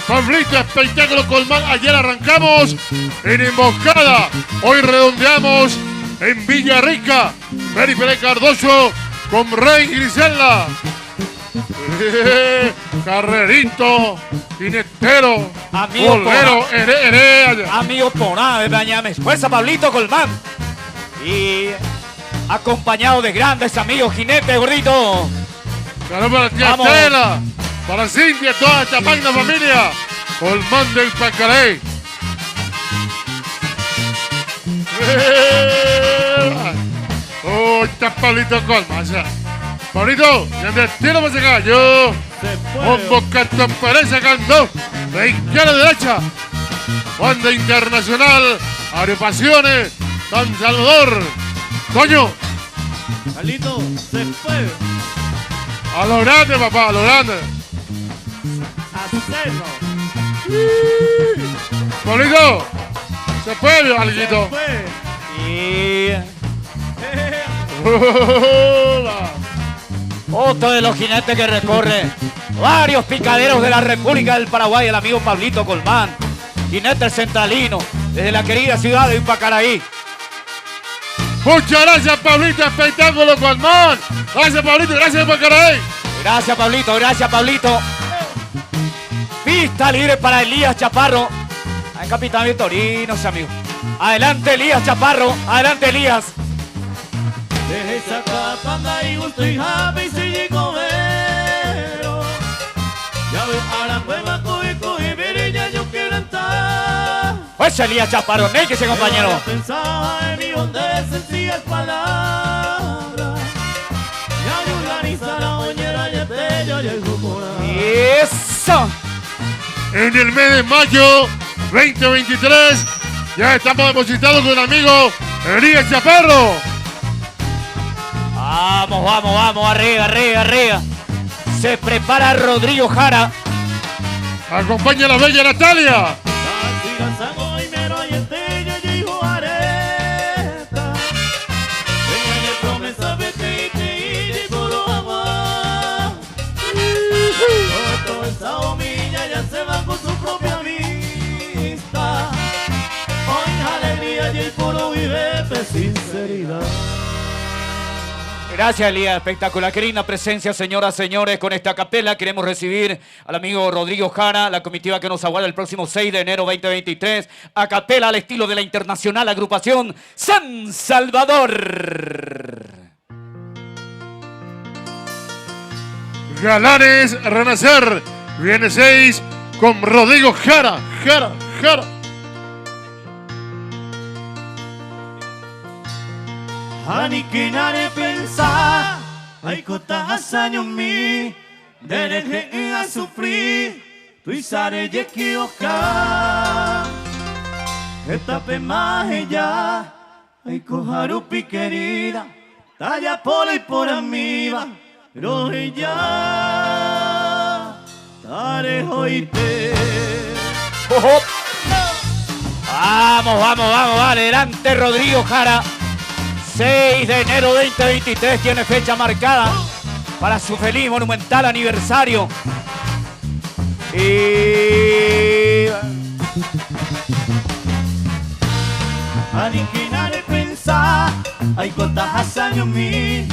Pablito Espectáculo Colmán. Ayer arrancamos en emboscada. Hoy redondeamos en Villarrica. Félix Pérez Cardoso con Rey y Griselda. Carrerito, jinetero, Amigo bolero, amigo Poná de Bañames. Fuerza Pablito Colmán. Y acompañado de grandes amigos jinetes, gordito. Ganó para tía Vamos. Estela, para Cintia, toda esta magna familia. Colmán del Pacaré. Oh, está Pablito Colmán. O sea, Pablito, ya de estilo para sacar. Yo, un bocato para sacando. De izquierda a derecha. Banda Internacional, Agrupaciones, San Salvador. Toño, Carlito, se fue. a lo grande, papá, a lo grande. Hacerlo. Pablito, se puede, alguito. Fue. Y otro de los jinetes que recorre varios picaderos de la República del Paraguay, el amigo Pablito Colmán, jinete centralino, desde la querida ciudad de Pacaraí. Muchas gracias, Pablito Espectáculo Colmán. Gracias, Pablito, gracias, Pacaray. Gracias, Pablito, gracias, Pablito. Pista libre para Elías Chaparro. Ay, capitán Victorinos, amigo. Adelante, Elías Chaparro. Adelante, Elías. Desde esa capanda y gusto y happy si llegó vero. Ya veo a la cueva coge verilla yo quiero entrar. Pues Elías Chaparro, néquese, compañero. Pensaba en mi onda de sencillas palabras. Ya yo organiza la oñera y este yo llego por ahí. Eso. En el mes de mayo 2023 ya estamos depositados con el amigo Elías Chaparro. Vamos, vamos, vamos, arriba, arriba, arriba. Se prepara Rodrigo Jara. Acompaña a la bella Natalia. Sinceridad. Gracias, Elías. Espectacular. Qué linda presencia, señoras, señores. Con esta capela queremos recibir al amigo Rodrigo Jara, la comitiva que nos aguarda el próximo 6 de enero 2023. A capela al estilo de la internacional agrupación San Salvador. Galanes Renacer. Viene 6 con Rodrigo Jara. Ani que nadie pensa, hay cosas años mi, dereje a sufrir, tu isare ye kioka, esta pema ella, hay cojarupi querida, talla por y por amiga, pero ella, tare hoite. Vamos, adelante Rodrigo Jara. 6 de enero 2023 tiene fecha marcada para su feliz monumental aniversario. Y... Ani que nadie pensa, hay cosas años mi,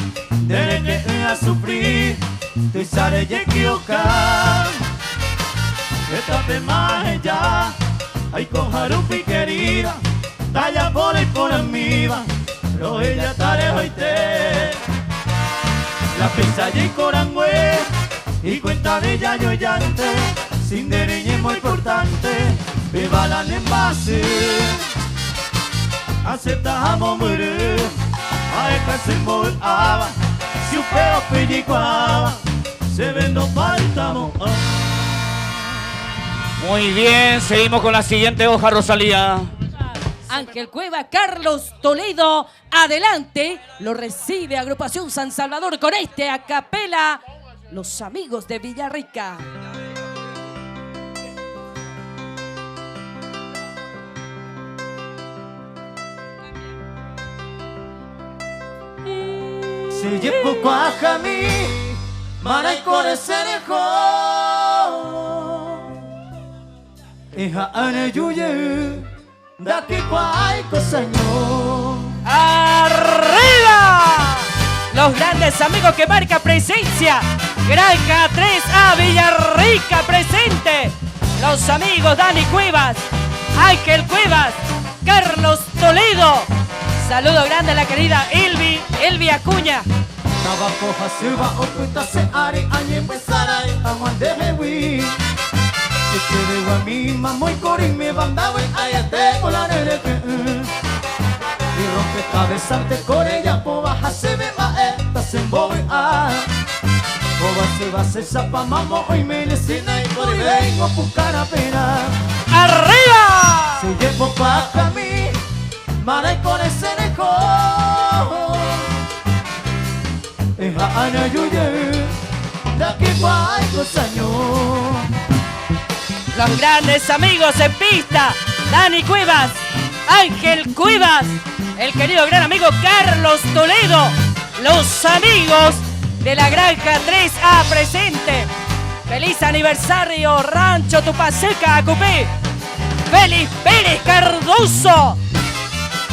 dereje a sufrir, tu isare ye kioka, esta pema ella, hay cojarupi querida, talla por y por amiga, pero ella tare hoite. La pesa y corangüe, y cuenta de ella yo llante, sin dereñe muy importante, beba la envase, aceptamos morir, a esta se movaba, si un peo pellicuaba, se ven no faltamos. Muy bien, seguimos con la siguiente hoja, Rosalía. Ángel Cueva, Carlos Toledo, adelante. Lo recibe Agrupación San Salvador con este a capela, Los Amigos de Villarrica. Se llevo cuaja mi, mara y coreserejo, eja ane yuye. Daqui cuay cosaño. ¡Arriba! Los grandes amigos que marca presencia. Granja 3A Villarrica presente. Los amigos Dani Cuevas, Ángel Cuevas, Carlos Toledo. Saludo grande a la querida Elvi Acuña. Tabaco hasuba oculta se ari añe empezara aguan de mewi. Quiere guami mamoy cori me bandaba ayate volaré que y rompe cabezante corella po baja se ve maeta se embobe Boba se va se zapa mamo hoy me necina y por vengo buscar a pena. ¡Arriba! Se llevo pa' mí mara y con ese nejo eja ana yuye da que guay cosaño. Los grandes amigos en pista, Dani Cuevas, Ángel Cuevas, el querido gran amigo Carlos Toledo, los amigos de la Granja 3A presente. Feliz aniversario Rancho Tupaseca, Acupé. Félix Pérez Cardoso.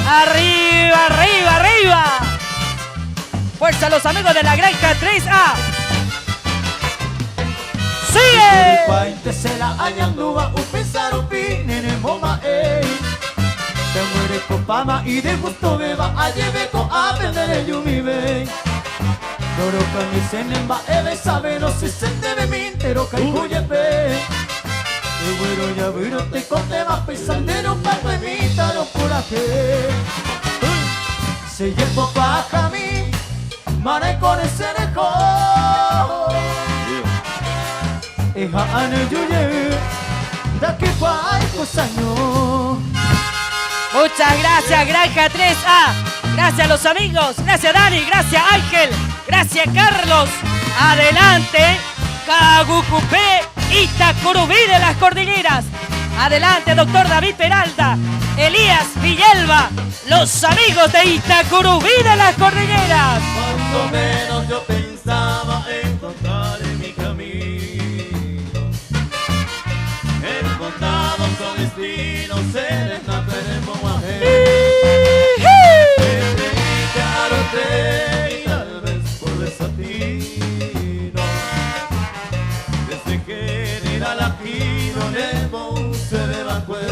Arriba, arriba, arriba. Fuerza a los amigos de la Granja 3A. ¡Sigue! Painte se la añandúa, un pesarupi, nene moma, ey. Te muere con pama y de gusto beba, a lleve con aprender el yumi, bey. Doro cami se nemba, ebe sabe, no se sente de mi entero, caicuye, pe. El güero ya viro te conte más pesandero, pato emita los coraje. Se llevo paja mi, mara con ese nejo. Eja ane yuye, da que guay cosaño. Muchas gracias, Granja 3A. Gracias a los amigos. Gracias, Dani. Gracias, Ángel. Gracias, Carlos. Adelante, Cagucupé, Itacurubí de las Cordilleras. Adelante, doctor David Peralta, Elías Villalba, los amigos de Itacurubí de las Cordilleras. Cuando menos yo pensaba encontrar en mi camino, encontrado su destino, seres la tenemos y tal vez por desatino, desde que era la quino, nebo se debacué.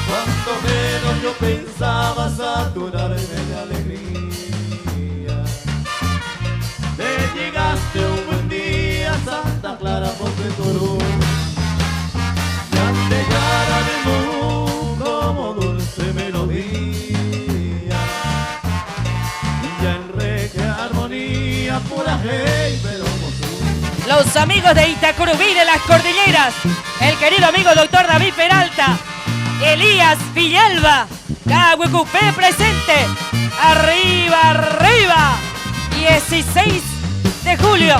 Cuanto menos yo pensaba saturarme de alegría, te llegaste un buen los amigos de Itacurubí de las Cordilleras, el querido amigo doctor David Peralta, Elías Villalba, Cahuecupé presente, arriba, arriba, 16 de julio.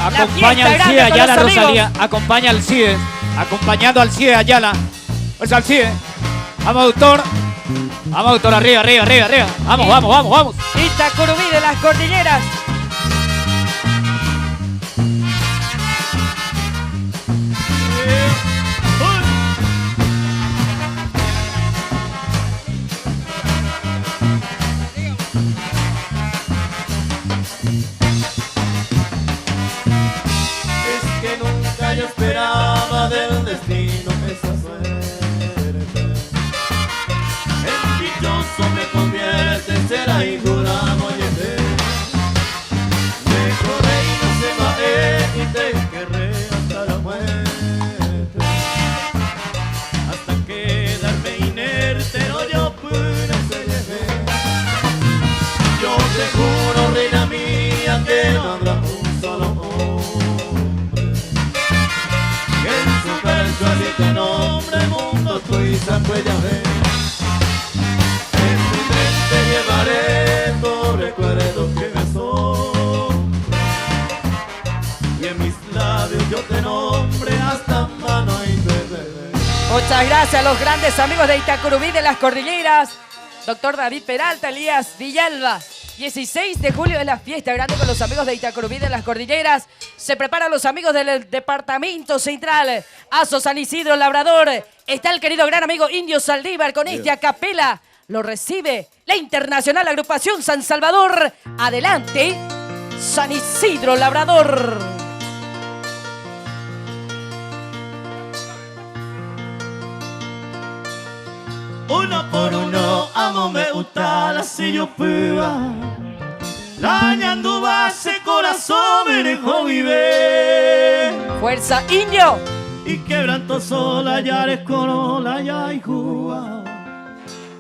Acompaña al CIE Ayala, Rosalía, acompaña al CIE, acompañando al CIE Ayala, pues al CIE, vamos doctor, arriba, arriba, arriba, arriba, vamos, vamos, vamos, vamos. Itacurubí de las Cordilleras. Yo esperaba del destino esa suerte. En dichoso me convierte, será y juramos y me corré y no se va y te querré hasta la muerte. Hasta quedarme inerte, no yo pude se llevé. Yo te juro, reina mía, que no habrá un solo hombre te nombre mundo tú y San Guayabé. En mi mente llevaré tu recuerdo que me asombra y en mis labios yo te nombre hasta mano y bebé. Muchas gracias a los grandes amigos de Itacurubí de las Cordilleras, doctor David Peralta, Elías Villalba. 16 de julio es la fiesta grande con los amigos de Itacurubí de las Cordilleras. Se preparan los amigos del Departamento Central. Aso San Isidro Labrador. Está el querido gran amigo Indio Saldívar con este a capela. Lo recibe la Internacional Agrupación San Salvador. Adelante, San Isidro Labrador. Uno por uno, amo me gusta la sillo piba. La ñanduba ese corazón me dejó vive. Fuerza Indio. Y quebranto sola, ya eres corola, ya hay juba.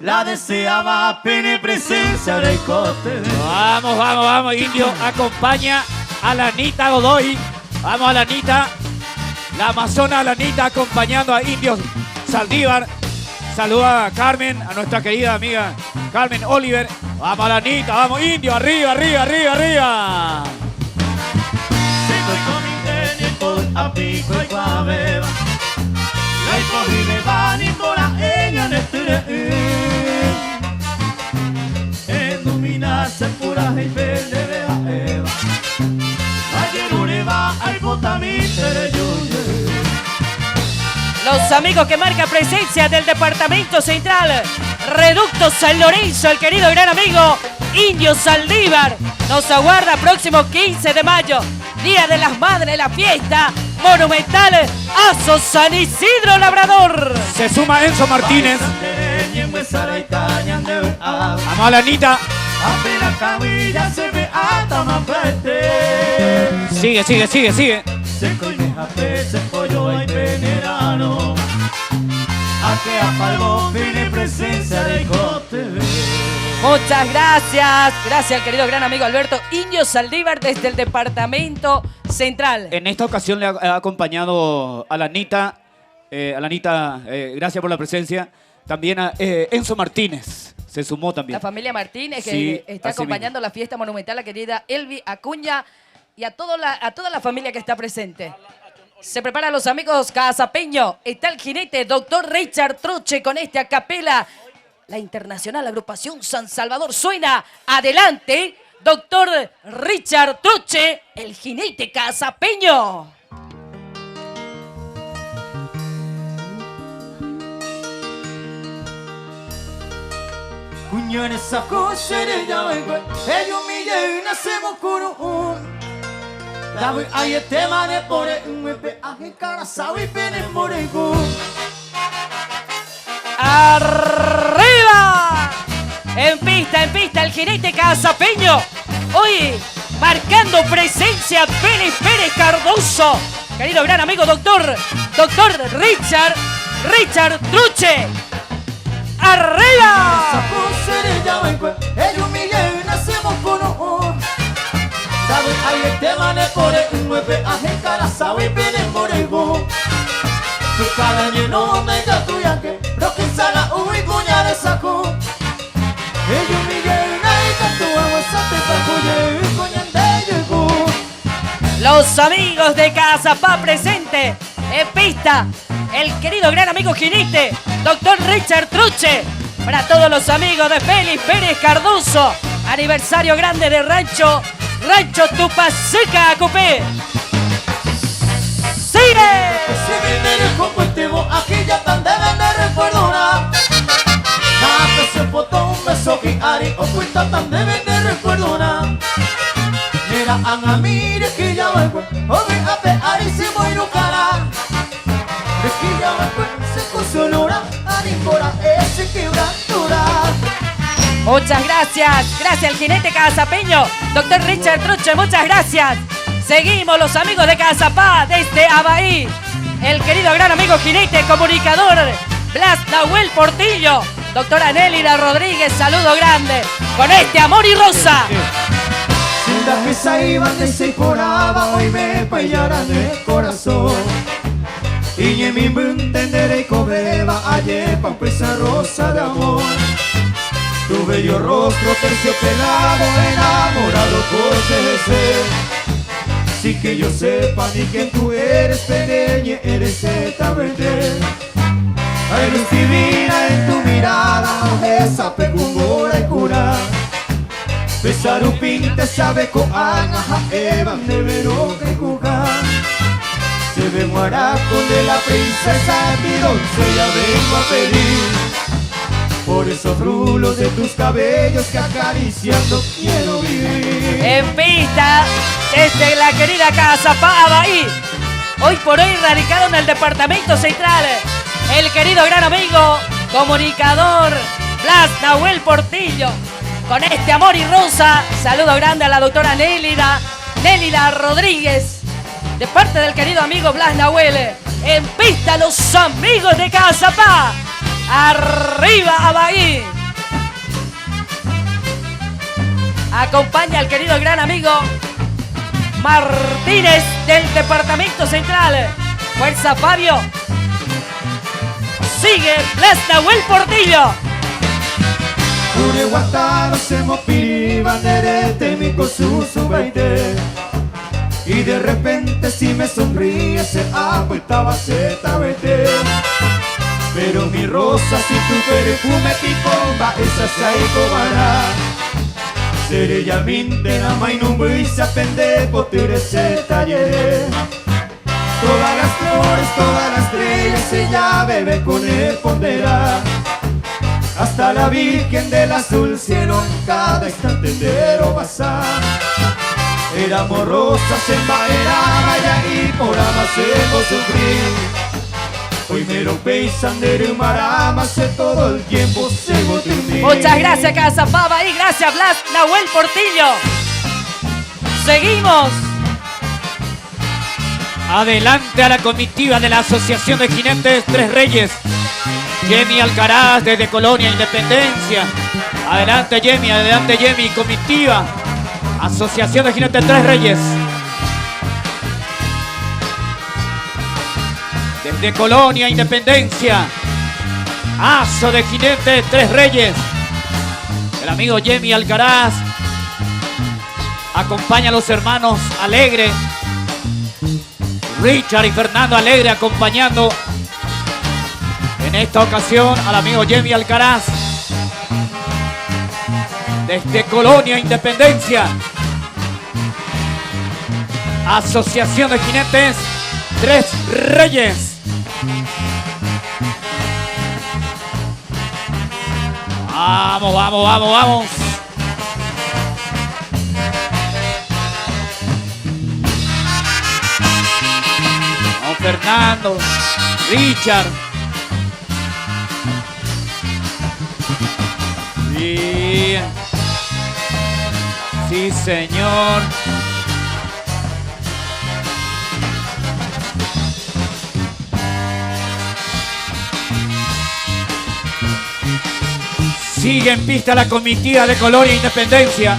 La deseaba pene presencia de cote. Vamos, vamos, vamos, Indio, acompaña a la Anita Godoy. Vamos a la Anita, la amazona Anita acompañando a Indio Saldívar. Saluda a Carmen, a nuestra querida amiga Carmen Oliver. Vamos a la Anita, vamos Indio, arriba, arriba, arriba, arriba. Estoy con mi genio con a pico y cabeba. La hipogine va ni por la ella en este Endominarse pura y verde de a Eva. Ayer ureba hay botamite de yuye. Los amigos que marcan presencia del Departamento Central. Reducto San Lorenzo, el querido gran amigo Indio Saldívar. Nos aguarda próximo 15 de mayo. Día de las Madres, la fiesta monumental Aso San Isidro Labrador. Se suma Enzo Martínez. Vamos a la Anita. Sigue, sigue, sigue, sigue. Seco y deja peces, pollo y venerano. A que apagó tiene presencia de cote. Muchas gracias. Gracias al querido gran amigo Alberto Indio Saldívar desde el Departamento Central. En esta ocasión le ha acompañado a la Anita. Gracias por la presencia. También a Enzo Martínez. Se sumó también. La familia Martínez que Sí, está acompañando la fiesta monumental, la querida Elvi Acuña y a toda la familia que está presente. Se preparan los amigos cazapeño. Está el jinete doctor Richard Truche con este a capela. La Internacional Agrupación San Salvador suena. Adelante, doctor Richard Truche, el jinete cazapeño. Cuñones sacó seres ya vengo. Ellos me llevan hacemos coro. David hay el tema de por un EP. Aje cara sabe pene morego. ¡Arriba! En pista, el jinete cazapeño. Hoy, marcando presencia, Pérez Cardoso. Querido gran amigo, doctor Richard Truche. ¡Arriba! Sacó seres ya vengo. Ellos me llevan hacemos coro. David Ay, te mane por el 9 a Jecarazao y viene por el bu. Tu cada lleno me da tu yanque, pero que sala uy cuña de saco. Ellos Miguel naika tu aguasate pa cuye y coñan de yugu. Los amigos de Cazapá presente en pista. El querido gran amigo Ginete, doctor Richard Truche. Para todos los amigos de Félix Pérez Cardoso. Aniversario grande de Rancho Tupaseca, Cupé. ¡Sigue! Se viene el compuestivo, aquí ya tan deben de recuerdar. Nada que se foto un beso que Ari o cuenta tan deben de recuerdar. Mira, Ana, mire que ya va el cuerpo, o ve a pe Ari se voy a cara. De que ya va el cuerpo, se consolora, Ari cora ese quebrantura. Muchas gracias. Gracias al jinete cazapeño, doctor Richard Truche, muchas gracias. Seguimos los amigos de Cazapá desde Abaí. El querido gran amigo jinete, comunicador Blas Nahuel Portillo. Doctora Nélida Rodríguez, saludo grande. Con este amor y rosa. Si la que se iban de seis por abajo hoy me payaran el corazón. Y en mi mente entenderé y cobreba ayer pa' esa rosa de amor. Tu bello rostro terciopelado, enamorado por ser. Sin que yo sepa ni quién tú eres, pequeña, eres ZBD. Hay luz divina en tu mirada, esa pecungora y cura. Pesar un pinte sabe con anaja, evan de vero que jugar. Se ve guaraco de la princesa, mi doncella vengo a pedir. Por esos rulos de tus cabellos que acariciando quiero vivir. En pista, desde la querida Cazapá, Abaí. Hoy por hoy radicado en el departamento central. El querido gran amigo, comunicador Blas Nahuel Portillo. Con este amor y rosa, saludo grande a la doctora Nélida Rodríguez. De parte del querido amigo Blas Nahuel. En pista los amigos de Cazapá. Arriba Abaí. Acompaña al querido gran amigo Martínez del departamento central. Fuerza Fabio. Sigue Blas Nahuel Portillo. Pure guatano se mopiriba nerete mi cosusu baite. Y de repente si me sonríe se apuestaba ZBT. Pero mi rosa si tu perfume pipomba esa saikobara. Seré ya minte na mainumbuisa pende potere se taller. Todas las flores, todas las estrellas ella bebe con el pondera. Hasta la Virgen del azul cielo en cada instante entero pasar. Éramos rosas en Baera y por amas sufrir. Hoy me lo peisan de marama, sé todo el tiempo se termina. Muchas gracias Cazapá y gracias Blas Nahuel Portillo. Seguimos. Adelante a la comitiva de la Asociación de Jinetes Tres Reyes. Yemi Alcaraz desde Colonia Independencia. Adelante Yemi, comitiva. Asociación de Jinetes Tres Reyes. Desde Colonia Independencia. Aso de Jinetes Tres Reyes. El amigo Yemi Alcaraz. Acompaña a los hermanos Alegre. Richard y Fernando Alegre acompañando en esta ocasión al amigo Yemi Alcaraz desde Colonia Independencia. Asociación de Jinetes Tres Reyes. Vamos, vamos, vamos, vamos. Vamos Fernando, Richard. Bien. Sí, señor. Sigue en pista la comitiva de Colonia Independencia.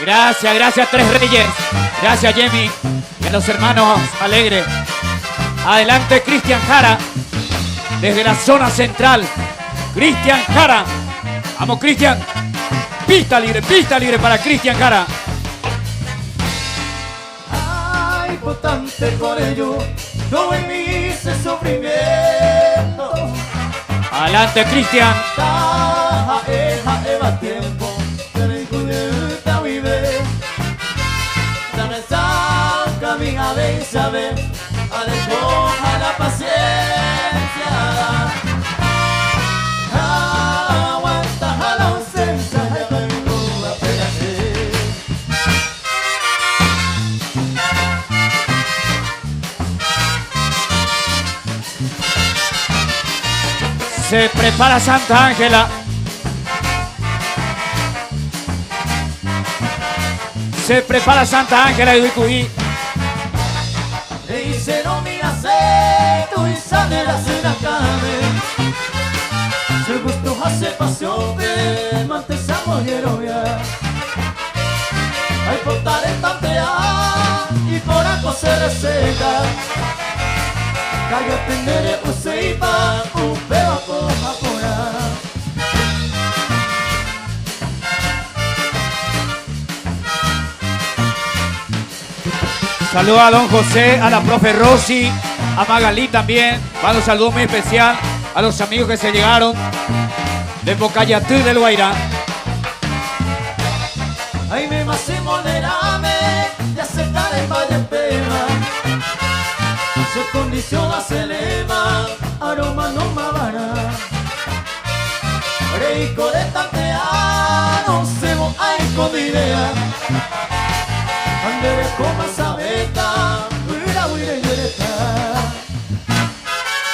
Gracias, gracias Tres Reyes. Gracias Jimmy. Y a los hermanos Alegre. Adelante Cristian Jara. Desde la zona central. Cristian Jara. Vamos Cristian. Pista libre para Cristian Jara. Ay, potente por ello, no en mí ese sufrimiento. Adelante Cristian. Eva tiempo, te recuerda vive. Dame saca mi de saber, alejoja la paciencia. Aguanta la ausencia, tengo la pena. Se prepara Santa Ángela. Se prepara Santa Ángela y Uicuí. Le hicieron mi aceito y sale la cena carne. Se gustó hace pasión de mantesamos y ya. Hay portar en tantea y por aco se reseca. Cayó a tener useipa, un peo coja por ahí. Saludos a don José, a la profe Rosy, a Magalí también. Va un saludo muy especial a los amigos que se llegaron de Bocayatú del Guairá. Ay, me masimo nerame de aceptar el valle pema. Su condición se eleva, aroma no mavara. Reico de tantea, no se mo hay con idea. Andere como sabeta, huira huira y dereta.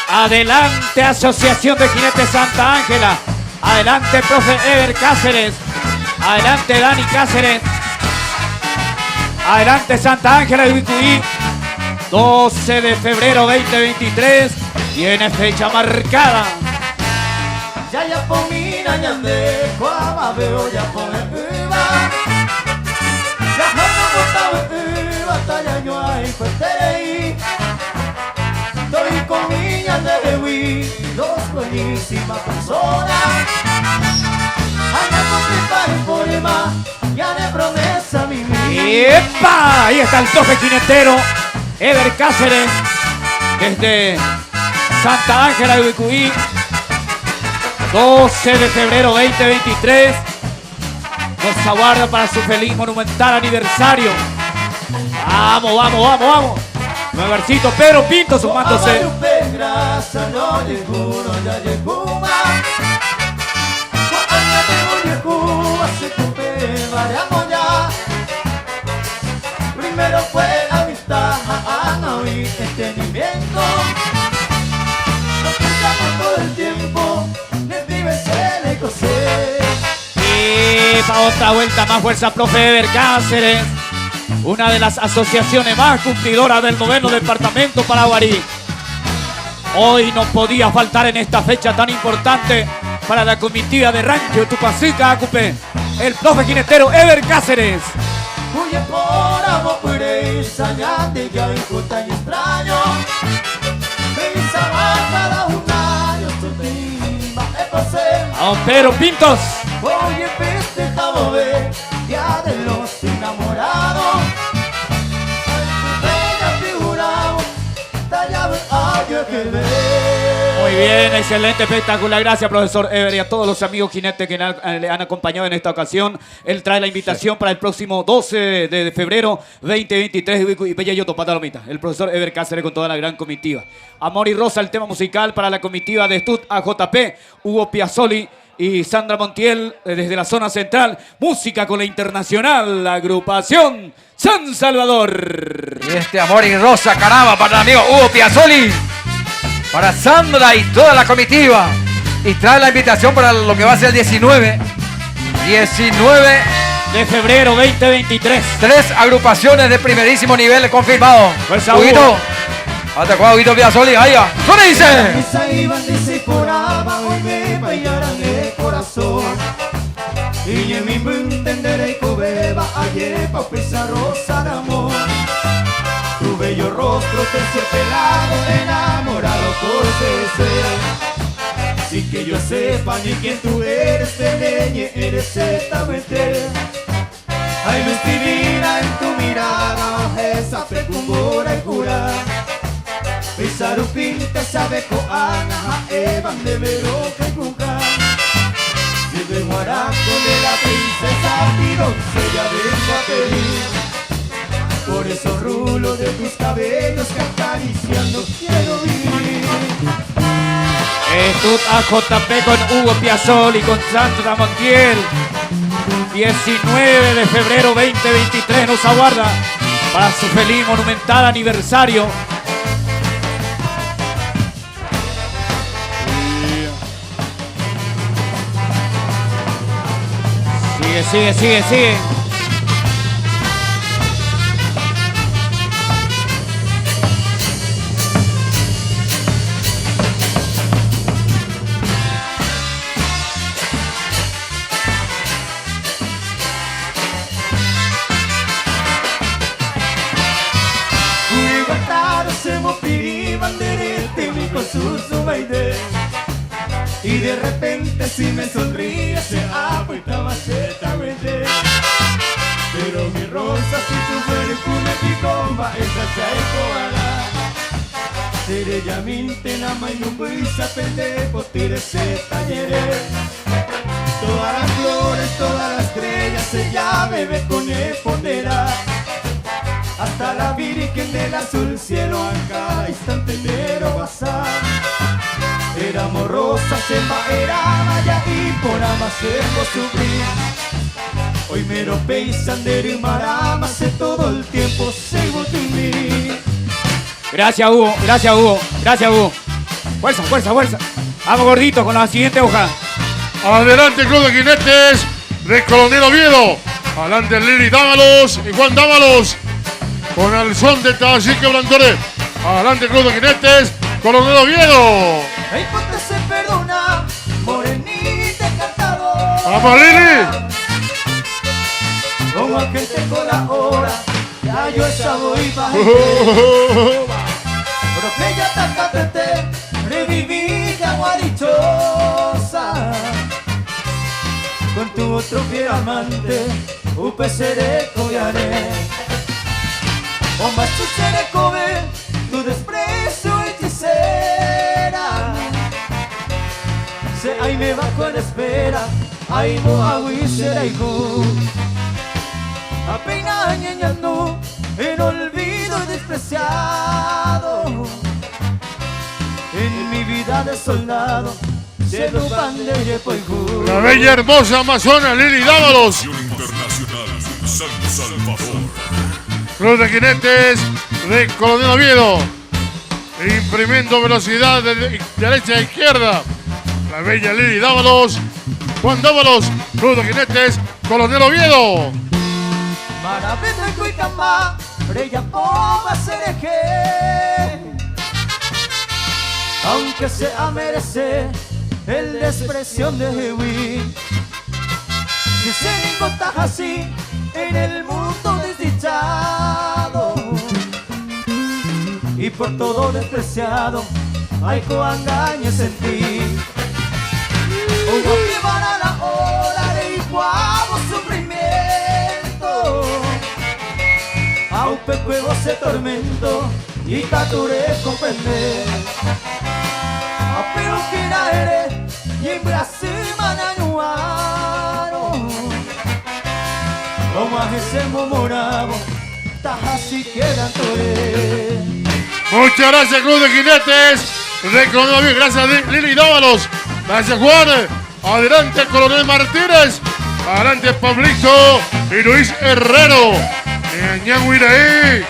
Adelante Asociación de Jinetes Santa Ángela. Adelante profe Ever Cáceres. Adelante Dani Cáceres. Adelante Santa Ángela de Uicuí. 12 de febrero 2023. Tiene fecha marcada. Ya pomina ñande, cuama veo ya pone uva. Ya no botaba uva, talla yo ahí fuerte. Estoy con niñas de Bewi, dos buenísimas personas. Allá completa en forma, ya de promesa mi vida. ¡Epa! Ahí está el tope jinetero Ever Cáceres desde Santa Ángela de Uicuí. 12 de febrero 2023 nos aguarda para su feliz monumental aniversario. Vamos, vamos, vamos, vamos. Nueversito Pedro Pinto sumándose. Primero fue amistad, y entendimiento. Todo el tiempo, me vive se le cosé. Y para otra vuelta más fuerza, profe Ever Cáceres. Una de las asociaciones más cumplidoras del 9º departamento Paraguarí. Hoy no podía faltar en esta fecha tan importante para la comitiva de Rancho Tupacica, Acupe, el profe jinetero Ever Cáceres. Huye por amor, puré, sañate, ya injusta y extraño. Cada un año su prima es pasé. A don Pedro Pintos. Oye, viste, estamos ve, ya de los enamorados. Ay, tu bella figurado, tallado el año que ve. Muy bien, excelente, espectacular. Gracias, profesor Ever, y a todos los amigos jinetes que le han acompañado en esta ocasión. Él trae la invitación para el próximo 12 de febrero 2023 y Bella Yoto, Patalomita. El profesor Ever Cáceres con toda la gran comitiva. Amor y Rosa, el tema musical para la comitiva de Stud AJP, Hugo Piazzoli y Sandra Montiel desde la zona central. Música con la internacional, la agrupación San Salvador. Y este Amor y Rosa, caramba, para el amigo Hugo Piazzoli, para Sandra y toda la comitiva. Y trae la invitación para lo que va a ser el 19 de febrero 2023. 3 agrupaciones de primerísimo nivel confirmados. Fuerza, Huguito. Hugo. Hasta cuando Huguito Piazzoli, ahí va. ¿Cómo dice? Esa iban de ese coraba, hoy me bailarán el corazón. Iñe mi entender y cobeba ayer pa' pesar rosa de amor. Tu bello rostro terciopelado, enamorado por ser. Sin que yo sepa ni quién tú eres, te leñe, eres exactamente. Hay luz divina en tu mirada, esa fecumbora y cura. Pisaru pinta sabe coana, evan de vero que cuca. Desde el guaraco de la princesa, mi doncella vengo a pedir. Por esos rulos de tus cabellos que acariciando quiero vivir. Estut AJP con Hugo Piazol y con Sandra Montiel. 19 de febrero 2023 nos aguarda para su feliz monumental aniversario. Sigue. Y de repente si me sonríe se apuesta esta vete. Pero mi rosa si tu cuerpo me picomba esa chaikoara. Tere yaminte na mayumbuisa pende potire se tallere. Todas las flores, todas las estrellas se ya bebe con epondera. Hasta la virgen del azul cielo a cada instante enero pasar. Éramos rosas en era maya y por amasemos sufrir. Hoy me lo peisan de marama, sé todo el tiempo sigo tu. Gracias Hugo. Fuerza. Vamos gordito con la siguiente hoja. Adelante Club de Jinetes de Coronel Oviedo. Adelante Lili Dávalos y Juan Dávalos. Con el son de Tachique Blantoré. Adelante Club de Jinetes, Coronel Oviedo. Ay, ponte se perdona, morenita encantadora. ¡Vamos, Lili! Como aquel te colabora, ya yo esa voy pa' pero que ya tacatete, revivida guadichosa. Con tu otro fiel amante, upe seré coyaré. O más tu seré cobe, tu desprecio hechicera. Se ahí me bajo en espera, ahí no hago y será hijo. Apenas ñeñando, en olvido y despreciado. En mi vida de soldado, se lo van de yepoijú. La bella hermosa amazona Lili Dávalos. Internacional San Salvador. Club de Jinetes de Coronel Oviedo. Imprimiendo velocidad de derecha a izquierda. La bella Lili Dávalos. Juan Dávalos. Club de Jinetes Coronel Oviedo. Maravilla y cuicamba, brilla poba sereje. Aunque sea merece el desprecio de Hewi. Si se encontras así en el mundo desdichado y por todo despreciado hay coangañes en ti. Hubo que van a la hora de iguavo sufrimiento. Aupe cuevo se tormento y tature comprender. Pero que na eres y en Brasil manañuano. Como a ese momorabo, así quedan todos. Muchas gracias Club de Jinetes de Coronel Oviedo. Gracias Lili Dávalos. Gracias Juan. Adelante Coronel Martínez. Adelante Pablito y Luis Herrero. Ñanguiraí.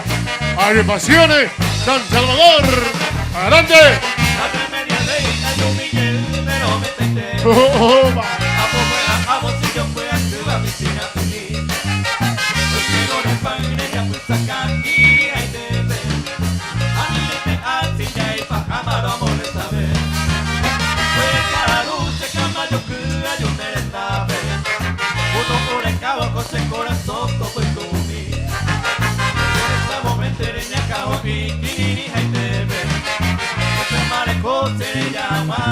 Agrupaciones San Salvador. Adelante.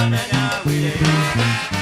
na na, we